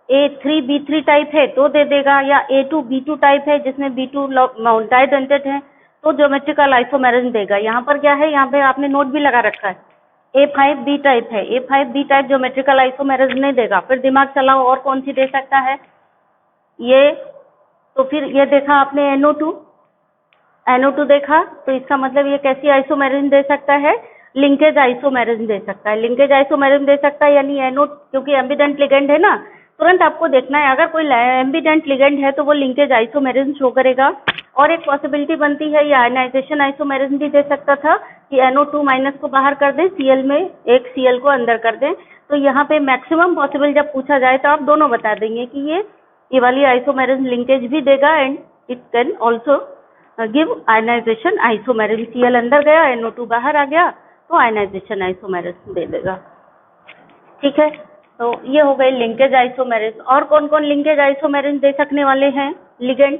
A3B3 टाइप है तो दे देगा, या A2B2 टाइप है जिसमें B2 डाइडेंटेड है तो ज्योमेट्रिकल आइसोमेरिज्म देगा। यहाँ पर क्या है, यहाँ पे आपने नोट भी लगा रखा है A5B टाइप है, A5B टाइप ज्योमेट्रिकल आइसोमेरिज्म नहीं देगा। फिर दिमाग चलाओ और कौन सी दे सकता है ये, तो फिर ये देखा आपने NO2 देखा, तो इसका मतलब ये कैसी आइसोमेरिज्म दे सकता है, लिंकेज आइसोमेरिज्म दे सकता है। लिंकेज आइसोमेरिज्म दे सकता है यानी NO, क्योंकि एम्बिडेंट लिगेंड है ना, तुरंत आपको देखना है अगर कोई एम्बिडेंट लिगेंड है तो वो लिंकेज आइसोमेरिज्म शो करेगा। और एक पॉसिबिलिटी बनती है, ये आयनाइजेशन आइसोमेरिज्म भी दे सकता था कि NO2 माइनस को बाहर कर दें, Cl में एक Cl को अंदर कर दें। तो यहाँ पे मैक्सिमम पॉसिबल जब पूछा जाए तो आप दोनों बता देंगे कि ये वाली आइसोमेरिज्म लिंकेज भी देगा and it can also give ionization isomerism. Cl अंदर गया, NO2 बाहर आ गया तो आयनाइजेशन आइसोमेरिज्म दे देगा। ठीक है, तो ये हो गए लिंकेज आइसोमेरिज्म। और कौन कौन लिंकेज आइसोमेरिज्म दे सकने वाले हैं लिगेंड,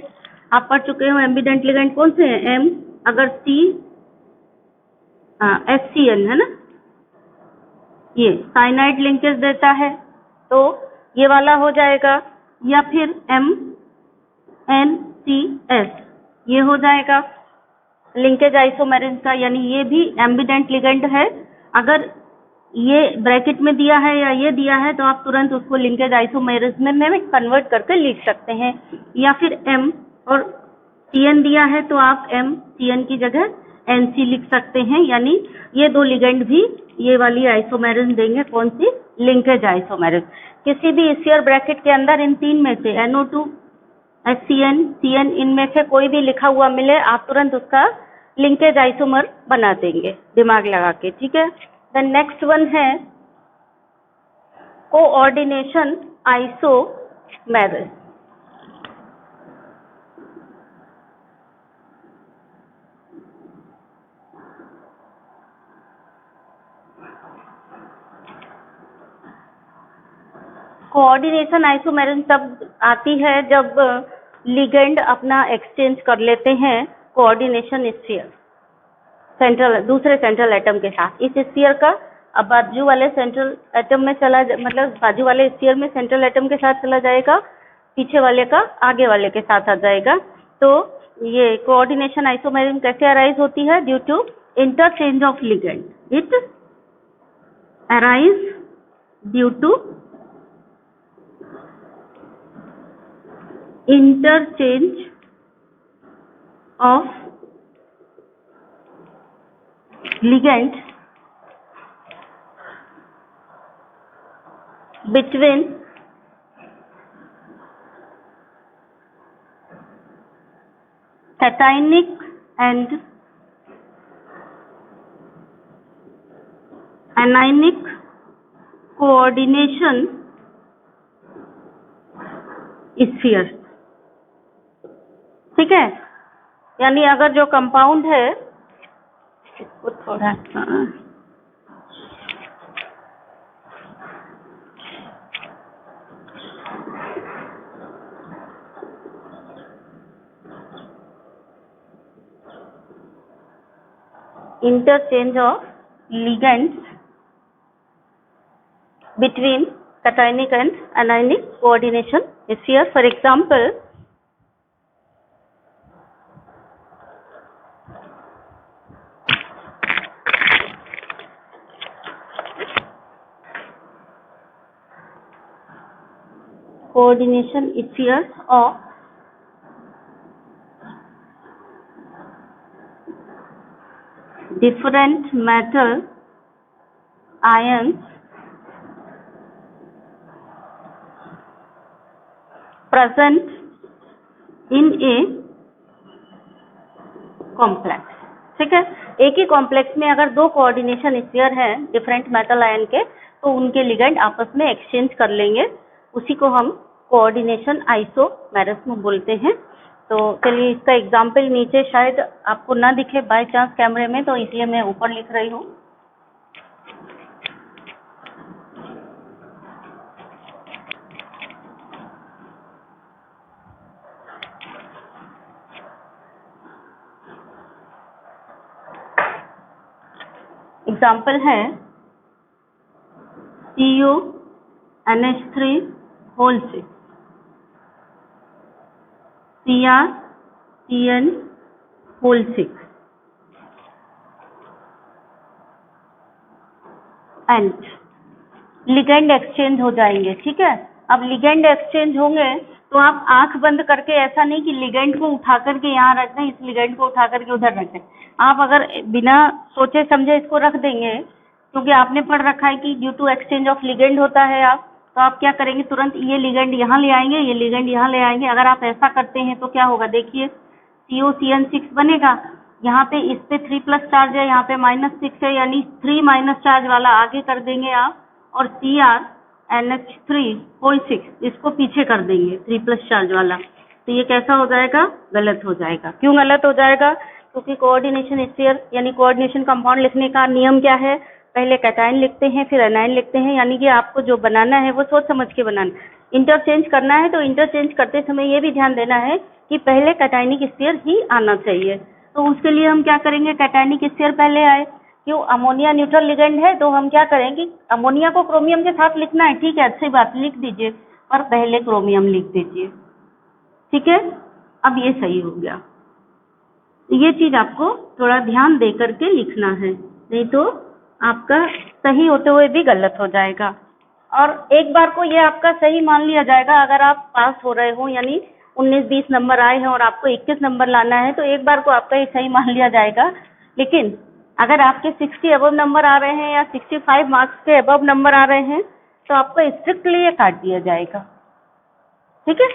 आप पढ़ चुके हो। एम्बिडेंट लिगेंड कौन से हैं, M, अगर C HCN है ना, ये साइनाइड लिंकेज देता है तो ये वाला हो जाएगा, या फिर MnCS ये हो जाएगा लिंकेज आइसोमेरिज्म का, यानी ये भी एम्बिडेंट लिगेंड है। अगर ये ब्रैकेट में दिया है या ये दिया है तो आप तुरंत उसको लिंकेज आइसोमेरिज्म में कन्वर्ट करके लिख सकते हैं। या फिर M और CN दिया है तो आप MCN की जगह NC लिख सकते हैं, यानी ये दो लिगेंड भी ये वाली आइसोमेरिज्म देंगे। कौन सी, लिंकेज आइसोमेरिज्म। किसी भी स्फीयर ब्रैकेट के अंदर इन तीन में से NO2 HCN CN इनमें से कोई भी लिखा हुआ मिले आप तुरंत उसका लिंकेज आइसोमर बना देंगे दिमाग लगा के। ठीक है, द नेक्स्ट वन है कोऑर्डिनेशन आइसोमेरिज्म। कोऑर्डिनेशन आइसोमेरिज्म तब आती है जब लिगेंड अपना एक्सचेंज कर लेते हैं कोऑर्डिनेशन स्फीयर सेंट्रल दूसरे सेंट्रल एटम के साथ। इस स्फीयर का अब बाजू वाले सेंट्रल एटम में मतलब बाजू वाले स्फीयर में सेंट्रल एटम के साथ चला जाएगा, पीछे वाले का आगे वाले के साथ आ जाएगा। तो ये कोऑर्डिनेशन आइसोमेरिज्म कैसे अराइज होती है, due to interchange of ligand. It arise due to interchange of ligand between cationic and anionic coordination sphere। ठीक है, यानी अगर जो कंपाउंड है इसको थोड़ा interchange of ligands between cationic and anionic coordination is here. For example, coordination is here of different metal ions present in a complex. ठीक है, एक ही कॉम्प्लेक्स में अगर दो कोऑर्डिनेशन स्फीयर हैं डिफरेंट मेटल आयन के, तो उनके लिगेंड आपस में एक्सचेंज कर लेंगे. उसी को हम कोऑर्डिनेशन आइसोमेरस में बोलते हैं. तो चलिए इसका एग्जाम्पल नीचे शायद आपको ना दिखे बाय चांस कैमरे में, तो इसलिए मैं ऊपर लिख रही हूँ. एग्जाम्पल है CuNH3 whole 6, CrCN whole 6 and ligand exchange हो जाएंगे. ठीक है, अब लिगेंड एक्सचेंज होंगे तो आप आंख बंद करके, ऐसा नहीं कि लिगेंड को उठा करके यहाँ रख दें, इस लिगेंड को उठा करके उधर रख दें. आप अगर बिना सोचे समझे इसको रख देंगे, क्योंकि आपने पढ़ रखा है कि due to exchange of ligand होता है, तो आप क्या करेंगे, तुरंत ये लिगेंड यहाँ ले आएंगे, ये लिगेंड यहाँ ले आएंगे. अगर आप ऐसा करते हैं तो क्या होगा, देखिए CuCN6 बनेगा. यहाँ पे इस पे 3+ चार्ज है, यहाँ पे -6 है, यानी 3- चार्ज वाला आगे कर देंगे आप, और CrNH3 होल 6 इसको पीछे कर देंगे 3+ चार्ज वाला. तो ये कैसा हो जाएगा, गलत हो जाएगा. क्यों गलत हो जाएगा, क्योंकि कोऑर्डिनेशन स्फीयर यानी कोऑर्डिनेशन कंपाउंड लिखने का नियम क्या है, पहले कैटायन लिखते हैं फिर एनायन लिखते हैं. यानी कि आपको जो बनाना है वो सोच समझ के बनाना. इंटरचेंज करना है तो इंटरचेंज करते समय ये भी ध्यान देना है कि पहले कैटायनिक स्फीयर ही आना चाहिए. तो उसके लिए हम क्या करेंगे, कैटायनिक स्फीयर पहले आए. क्यों, अमोनिया न्यूट्रल लिगेंड है, तो हम क्या करेंगे, अमोनिया को क्रोमियम के साथ लिखना है, ठीक है, अच्छी बात, लिख दीजिए, पर पहले क्रोमियम लिख दीजिए. ठीक है, अब ये सही हो गया. ये चीज आपको थोड़ा ध्यान दे करके लिखना है, नहीं तो आपका सही होते हुए भी गलत हो जाएगा. और एक बार को ये आपका सही मान लिया जाएगा अगर आप पास हो रहे हो, यानी 19-20 नंबर आए हैं और आपको 21 नंबर लाना है, तो एक बार को आपका ये सही मान लिया जाएगा. लेकिन अगर आपके 60 अबव नंबर आ रहे हैं या 65 मार्क्स के अबव नंबर आ रहे हैं, तो आपको स्ट्रिक्टली ये काट दिया जाएगा. ठीक है,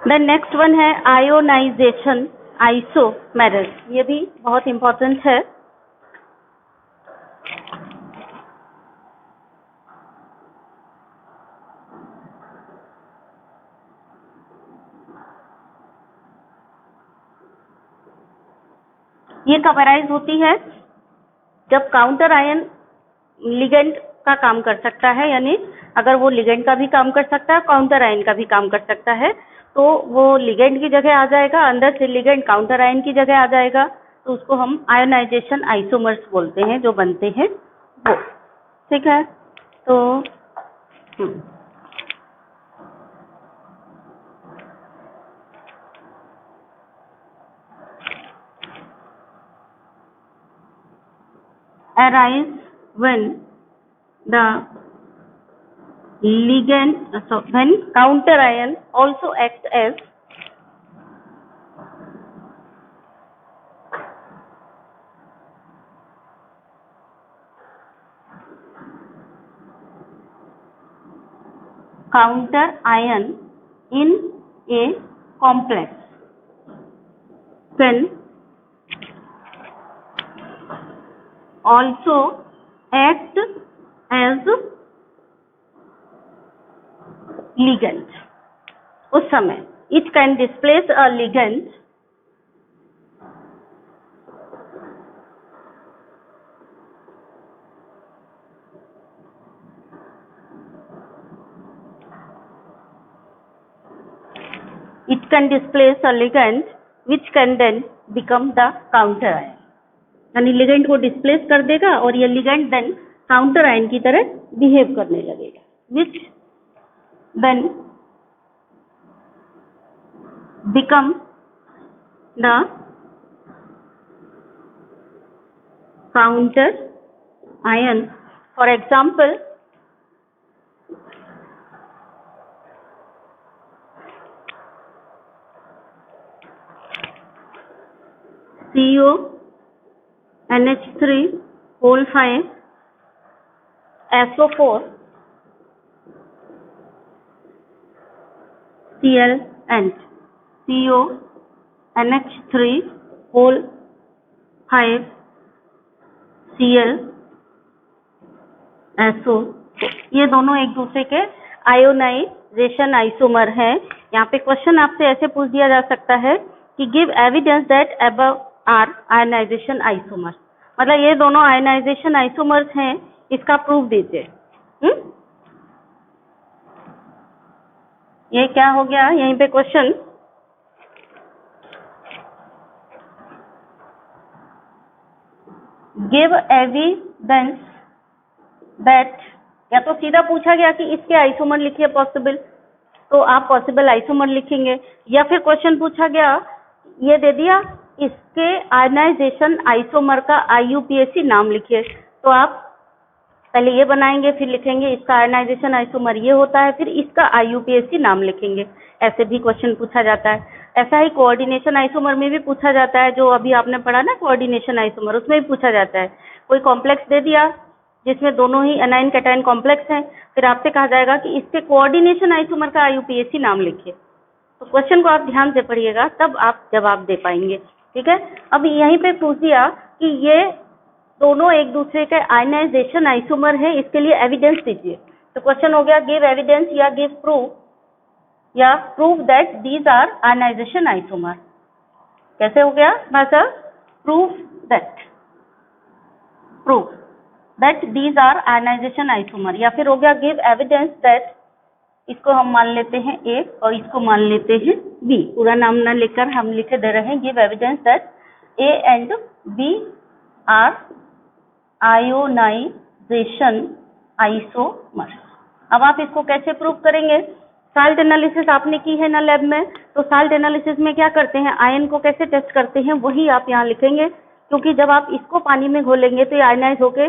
देन नेक्स्ट वन है आयोनाइजेशन आइसोमेरस. ये भी बहुत इंपॉर्टेंट है. ये कब अराइज होती है, जब काउंटर आयन लिगेंड का काम कर सकता है, यानी अगर वो लिगेंड का भी काम कर सकता है, काउंटर आयन का भी काम कर सकता है, तो वो लिगेंड की जगह आ जाएगा, अंदर से लिगेंड काउंटर आयन की जगह आ जाएगा. तो उसको हम आयोनाइजेशन आइसोमर्स बोलते हैं, जो बनते हैं वो. ठीक है, तो arise when the ligand, when counter ion also acts as counter ion in a complex, can also act as ligand. उस समय it can displace a ligand can displace a ligand which can then become the counter ion. यानी ligand को displace कर देगा और ये ligand then counter ion की तरह behave करने लगेगा, which then become the counter ion. For example, CO NH3 whole 5 SO4 Cl and CO NH3 whole 5 Cl SO, ये दोनों एक दूसरे के आयोनाइजेशन आइसोमर हैं। यहाँ पे क्वेश्चन आपसे ऐसे पूछ दिया जा सकता है कि give evidence that above are ionization isomer, मतलब ये दोनों आयनाइजेशन आइसोमर्स हैं, इसका प्रूफ दीजिए। ये क्या हो गया यहीं पे क्वेश्चन, गिव एविडेंस दैट, या तो सीधा पूछा गया कि इसके आइसोमर लिखिए पॉसिबल, तो आप पॉसिबल आइसोमर लिखेंगे, या फिर क्वेश्चन पूछा गया ये दे दिया इसके आयनाइजेशन आइसोमर का IUPAC नाम लिखिए, तो आप पहले ये बनाएंगे फिर लिखेंगे इसका आयनाइजेशन आइसोमर ये होता है, फिर इसका IUPAC नाम लिखेंगे। ऐसे भी क्वेश्चन पूछा जाता है। ऐसा ही कोऑर्डिनेशन आइसोमर में भी पूछा जाता है, जो अभी आपने पढ़ा ना कोऑर्डिनेशन आइसोमर, उसमें भी पूछा जाता है। कोई कॉम्प्लेक्स दे दिया जिसमें दोनों ही एनाइन कैटाइन कॉम्प्लेक्स हैं, फिर आपसे कहा जाएगा कि इसके कोऑर्डिनेशन आइसोमर का IUPAC नाम लिखिए। तो क्वेश्चन को आप ध्यान से पढ़िएगा तब आप जवाब दे पाएंगे, ठीक है। अब यहीं पे पूछ दिया कि ये दोनों एक दूसरे के आयनाइजेशन आइसोमर है, इसके लिए एविडेंस दीजिए। तो क्वेश्चन हो गया गिव एविडेंस या गिव प्रूफ या prove that these are ionization isomer. कैसे हो गया भाषा, proof that these are ionization isomer, या फिर हो गया गिव एविडेंस दैट, इसको हम मान लेते हैं A और इसको मान लेते हैं B, पूरा नाम ना लेकर हम लिखे दे रहे हैं give evidence that A and B are ionization isomer. अब आप इसको कैसे प्रूव करेंगे, साल्ट एनालिसिस आपने की है ना लैब में, तो साल्ट एनालिसिस में क्या करते हैं, आयन को कैसे टेस्ट करते हैं वही आप यहाँ लिखेंगे, क्योंकि जब आप इसको पानी में घोलेंगे तो ये आयनाइज होके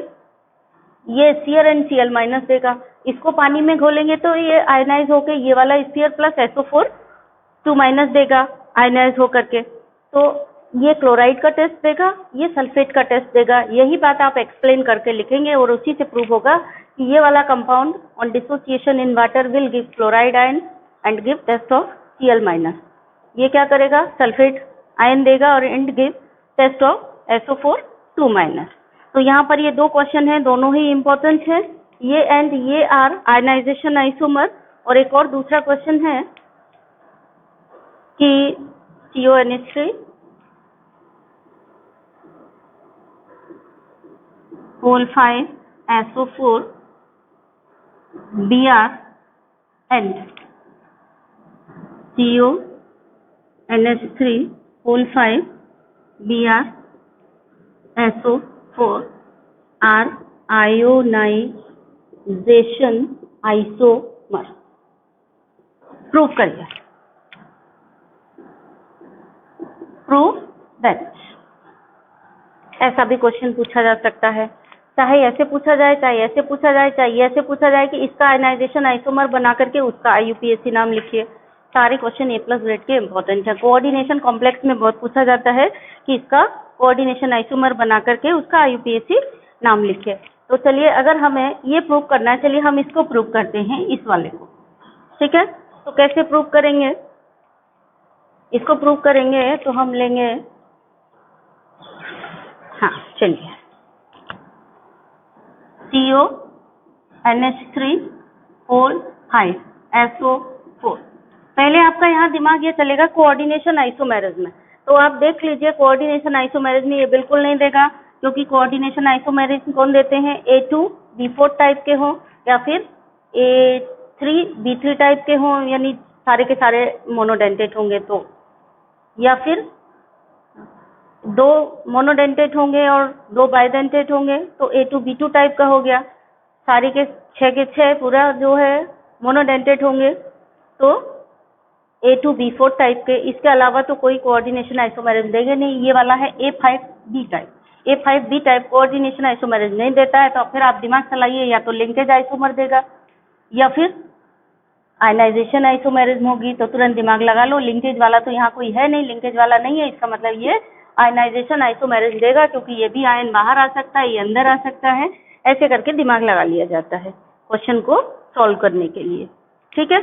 ये CrNCl- देगा, इसको पानी में घोलेंगे तो ये आयनाइज होके ये वाला Cr प्लस SO4 2- देगा आयनाइज होकर के, तो ये क्लोराइड का टेस्ट देगा, ये सल्फेट का टेस्ट देगा। यही बात आप एक्सप्लेन करके लिखेंगे और उसी से प्रूव होगा कि ये वाला compound on dissociation in water will give chloride ion and give test of Cl-। ये क्या करेगा, सल्फेट आयन देगा और and give test of SO4 2-। तो यहाँ पर ये दो क्वेश्चन हैं, दोनों ही इम्पोर्टेंट है, ये एंड ये आर आयनाइजेशन आइसोमर। और एक और दूसरा क्वेश्चन है कि CONH3 whole 5 SO4 Br and CONH3 whole 5 Br SO4 are ionization isomer। Prove करिए, प्रूव दैट। ऐसा भी क्वेश्चन पूछा जा सकता है, चाहे ऐसे पूछा जाए, चाहे ऐसे पूछा जाए, चाहे ऐसे पूछा जाए कि इसका आयनाइजेशन आइसोमर बना करके उसका IUPAC नाम लिखिए। सारे क्वेश्चन A+ ग्रेड के इंपॉर्टेंट है। कोऑर्डिनेशन कॉम्प्लेक्स में बहुत पूछा जाता है कि इसका कोऑर्डिनेशन आइसोमर बना करके उसका IUPAC नाम लिखिए। तो चलिए, अगर हमें ये प्रूव करना है, चलिए हम इसको प्रूव करते हैं, इस वाले को, ठीक है। तो कैसे प्रूव करेंगे, इसको प्रूव करेंगे तो हम लेंगे, हाँ चलिए, CONH3 whole 5 SO4। पहले आपका यहाँ दिमाग ये चलेगा कोऑर्डिनेशन आइसोमेरिज में, तो आप देख लीजिए कोऑर्डिनेशन आइसोमेरिज में ये बिल्कुल नहीं देगा, क्योंकि कोऑर्डिनेशन आइसोमेरिज कौन देते हैं, A2B4 टाइप के हों या फिर A3B3 टाइप के हों, यानी सारे के सारे मोनोडेंटेट होंगे तो, या फिर 2 मोनोडेंटेट होंगे और 2 बाइडेंटेट होंगे तो A2B2 टाइप का हो गया। सारे के 6 के 6 पूरा जो है मोनोडेंटेट होंगे तो A2B4 टाइप के। इसके अलावा तो कोई कोऑर्डिनेशन आइसोमेरिज्म देगा नहीं। ये वाला है A5B type. A5B type coordination isomerism नहीं देता है तो फिर आप दिमाग चलाइए, या तो लिंकेज आइसोमर देगा या फिर आयनाइजेशन आइसोमेरिज्म होगी। तो तुरंत दिमाग लगा लो, लिंकेज वाला तो यहाँ कोई है नहीं, लिंकेज वाला नहीं है, इसका मतलब ये आयनाइजेशन आइसोमेरिज्म देगा, क्योंकि ये भी आयन बाहर आ सकता है, ये अंदर आ सकता है। ऐसे करके दिमाग लगा लिया जाता है क्वेश्चन को सॉल्व करने के लिए। ठीक है,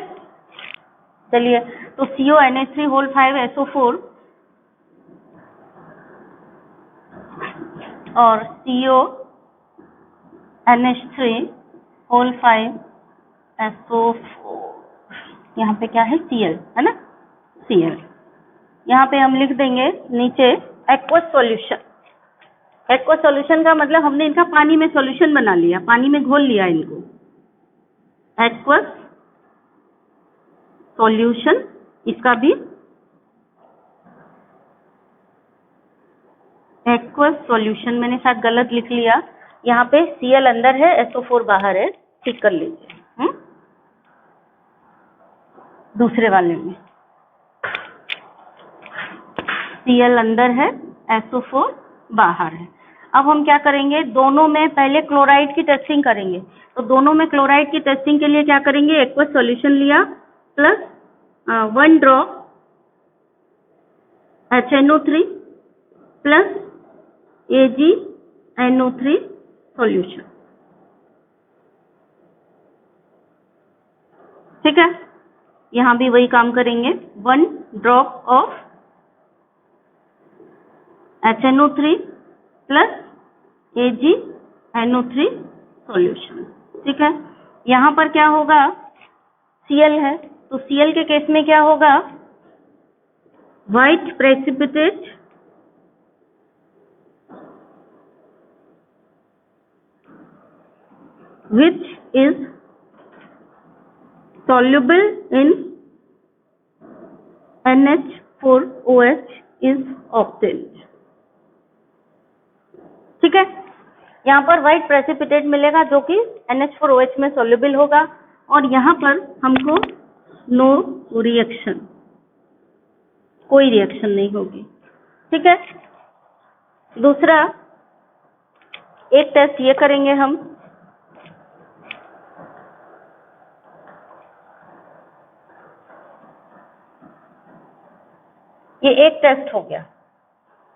चलिए। तो CONH3(5) और CONH3(5) यहाँ पे क्या है, Cl है ना, Cl। यहाँ पे हम लिख देंगे नीचे एक्वस सॉल्यूशन। एक्वस सॉल्यूशन का मतलब हमने इनका पानी में सॉल्यूशन बना लिया, पानी में घोल लिया इनको। एक्वस सॉल्यूशन, इसका भी एक्वस सॉल्यूशन मैंने शायद गलत लिख लिया, यहाँ पे Cl अंदर है, SO4 बाहर है, ठीक कर लीजिए। दूसरे वाले में Cl अंदर है, SO4 बाहर है। अब हम क्या करेंगे, दोनों में पहले क्लोराइड की टेस्टिंग करेंगे। तो दोनों में क्लोराइड की टेस्टिंग के लिए क्या करेंगे, एक्वस सॉल्यूशन लिया plus 1 drop HNO3 plus AgNO3 solution. ठीक है, यहाँ भी वही काम करेंगे, 1 drop of HNO3 plus AgNO3 solution. ठीक है, यहाँ पर क्या होगा, Cl है, तो Cl के केस में क्या होगा, white precipitate which is soluble in NH4OH is obtained। ठीक है, यहाँ पर व्हाइट प्रेसिपिटेट मिलेगा जो कि NH4OH में soluble होगा, और यहाँ पर हमको नो रिएक्शन, कोई रिएक्शन नहीं होगी। ठीक है, दूसरा एक टेस्ट ये करेंगे हम, ये एक टेस्ट हो गया।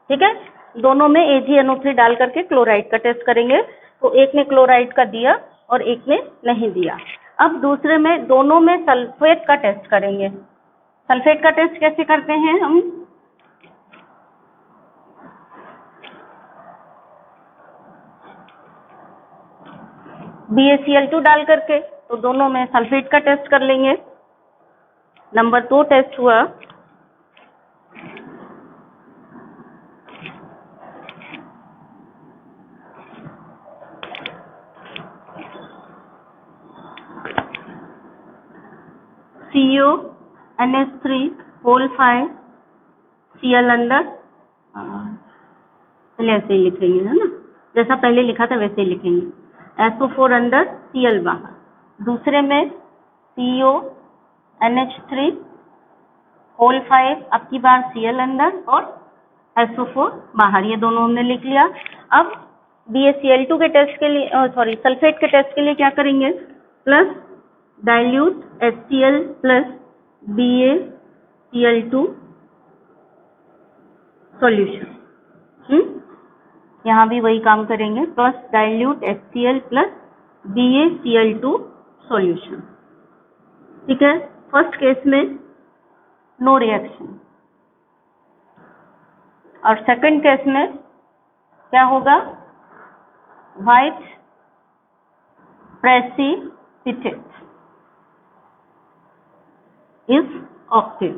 ठीक है, दोनों में AgNO3 डाल करके क्लोराइड का टेस्ट करेंगे। तो एक ने क्लोराइड का दिया और एक ने नहीं दिया। अब दूसरे में, दोनों में सल्फेट का टेस्ट करेंगे। सल्फेट का टेस्ट कैसे करते हैं हम, BaCl2 डाल करके, तो दोनों में सल्फेट का टेस्ट कर लेंगे। नंबर 2 टेस्ट हुआ CONH3(5) Cl अंदर, पहले ऐसे ही लिखेंगे, है ना, जैसा पहले लिखा था वैसे ही लिखेंगे। SO4 अंदर, Cl बाहर। दूसरे में CONH3(5) अब की बार Cl अंदर और SO4 बाहर, ये दोनों हमने लिख लिया। अब BaCl2 के टेस्ट के लिए, सल्फेट के टेस्ट के लिए क्या करेंगे, plus dilute HCl plus BaCl2 solution. यहाँ भी वही काम करेंगे, plus dilute HCl plus BaCl2 solution. ठीक है, फर्स्ट केस में नो रिएक्शन, और सेकंड केस में क्या होगा, व्हाइट प्रेसिपिटेट इज ऑब्टेन्ड।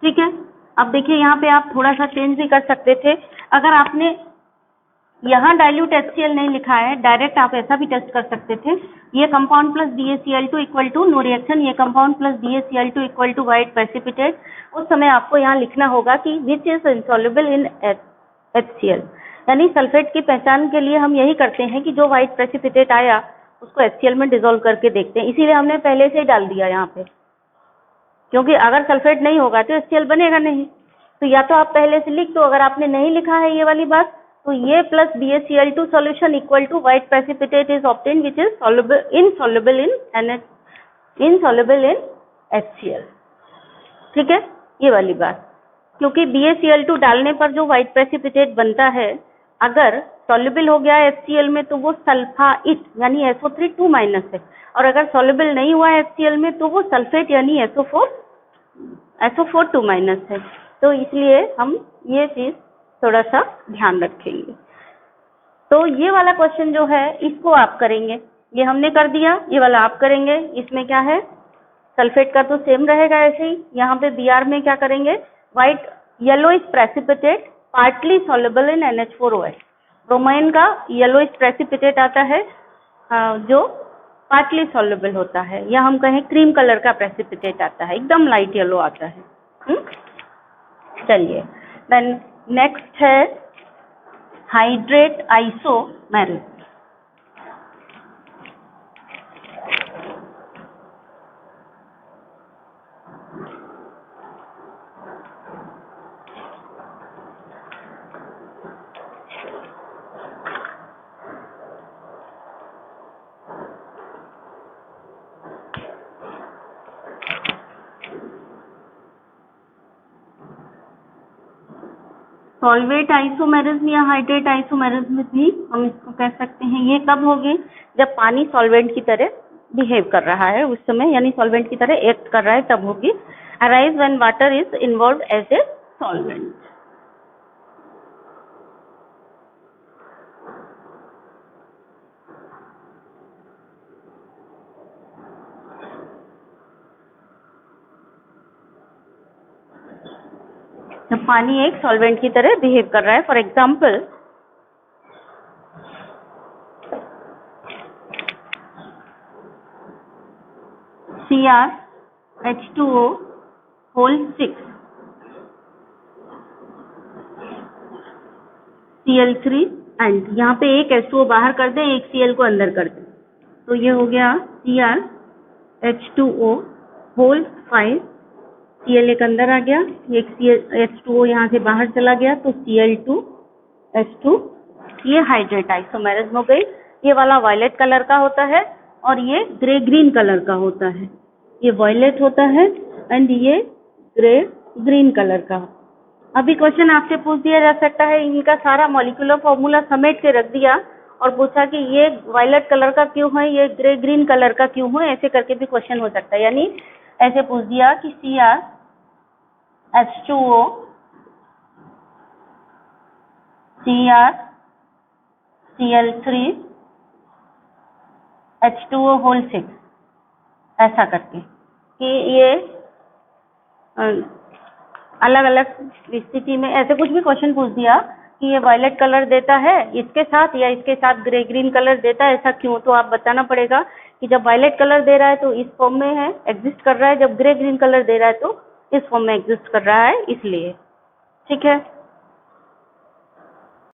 ठीक है, अब देखिए यहाँ पे आप थोड़ा सा चेंज भी कर सकते थे। अगर आपने यहाँ डाइल्यूट HCl नहीं लिखा है, डायरेक्ट आप ऐसा भी टेस्ट कर सकते थे। ये compound plus BaCl2 equal to no reaction, ये compound plus BaCl2 equal to white precipitate. उस समय आपको यहाँ लिखना होगा कि which is insoluble in HCl, यानी सल्फेट की पहचान के लिए हम यही करते हैं कि जो व्हाइट प्रेसिपिटेट आया उसको HCl में डिसॉल्व करके देखते हैं। इसीलिए हमने पहले से ही डाल दिया यहाँ पे, क्योंकि अगर सल्फेट नहीं होगा तो HCl बनेगा नहीं। तो या तो आप पहले से लिख दो, अगर आपने नहीं लिखा है ये वाली बात, तो ये plus BaCl2 solution equal to white precipitate is obtain which is insoluble in HCl। ठीक है, ये वाली बात, क्योंकि BaCl2 डालने पर जो व्हाइट प्रेसिपिटेट बनता है, अगर सॉल्युबल हो गया HCl में तो वो सल्फाइट यानी SO3 2- है, और अगर सॉल्युबल नहीं हुआ HCl में तो वो सल्फेट यानी SO4 2- है। तो इसलिए हम ये चीज थोड़ा सा ध्यान रखेंगे। तो ये वाला क्वेश्चन जो है इसको आप करेंगे, ये हमने कर दिया, ये वाला आप करेंगे। इसमें क्या है, सल्फेट का तो सेम रहेगा ऐसे ही। यहाँ पे Br में क्या करेंगे, white yellowish precipitate partly soluble in NH4OH। Bromine का येलोइश प्रेसिपिटेट आता है जो पार्टली सॉल्युबल होता है, या हम कहें क्रीम कलर का प्रेसिपिटेट आता है, एकदम लाइट येलो आता है। चलिए, देन नेक्स्ट है हाइड्रेट आइसोमेरिज। सॉल्वेट आइसोमेरिज्म या हाइड्रेट आइसोमेरिज्म भी हम इसको कह सकते हैं। ये कब होगी, जब पानी सॉल्वेंट की तरह बिहेव कर रहा है उस समय, यानी सॉल्वेंट की तरह एक्ट कर रहा है तब होगी। Arise when water is involve as a solvent. जब पानी एक सॉल्वेंट की तरह बिहेव कर रहा है, for example CrH2O whole 6 Cl3 and यहाँ पे एक H2O बाहर कर दें, एक Cl को अंदर कर दें, तो ये हो गया CrH2O होल 5। Cl एक अंदर आ गया, एक H2O यहाँ से बाहर चला गया, तो Cl2H2। ये हाइड्रेट आइसोमेरिज्म हो गई। ये वाला वायलेट कलर का होता है और ये ग्रे ग्रीन कलर का होता है। ये वायलेट होता है एंड ये ग्रे ग्रीन कलर का। अभी क्वेश्चन आपसे पूछ दिया जा सकता है, इनका सारा मॉलिक्यूलर फॉर्मूला समेट के रख दिया और पूछा कि ये वायलेट कलर का क्यों है, ये ग्रे ग्रीन कलर का क्यों है, ऐसे करके भी क्वेश्चन हो सकता है। यानी ऐसे पूछ दिया कि CrH2O Cl3 H2O होल 6, ऐसा करके कि ये अलग अलग स्थिति में ऐसे कुछ भी क्वेश्चन पूछ दिया कि ये वायलेट कलर देता है इसके साथ या इसके साथ ग्रे ग्रीन कलर देता है, ऐसा क्यों। तो आप बताना पड़ेगा कि जब वायलेट कलर दे रहा है तो इस फॉर्म में है, एग्जिस्ट कर रहा है, जब ग्रे ग्रीन कलर दे रहा है तो इस फॉर्म में एग्जिस्ट कर रहा है, इसलिए। ठीक है।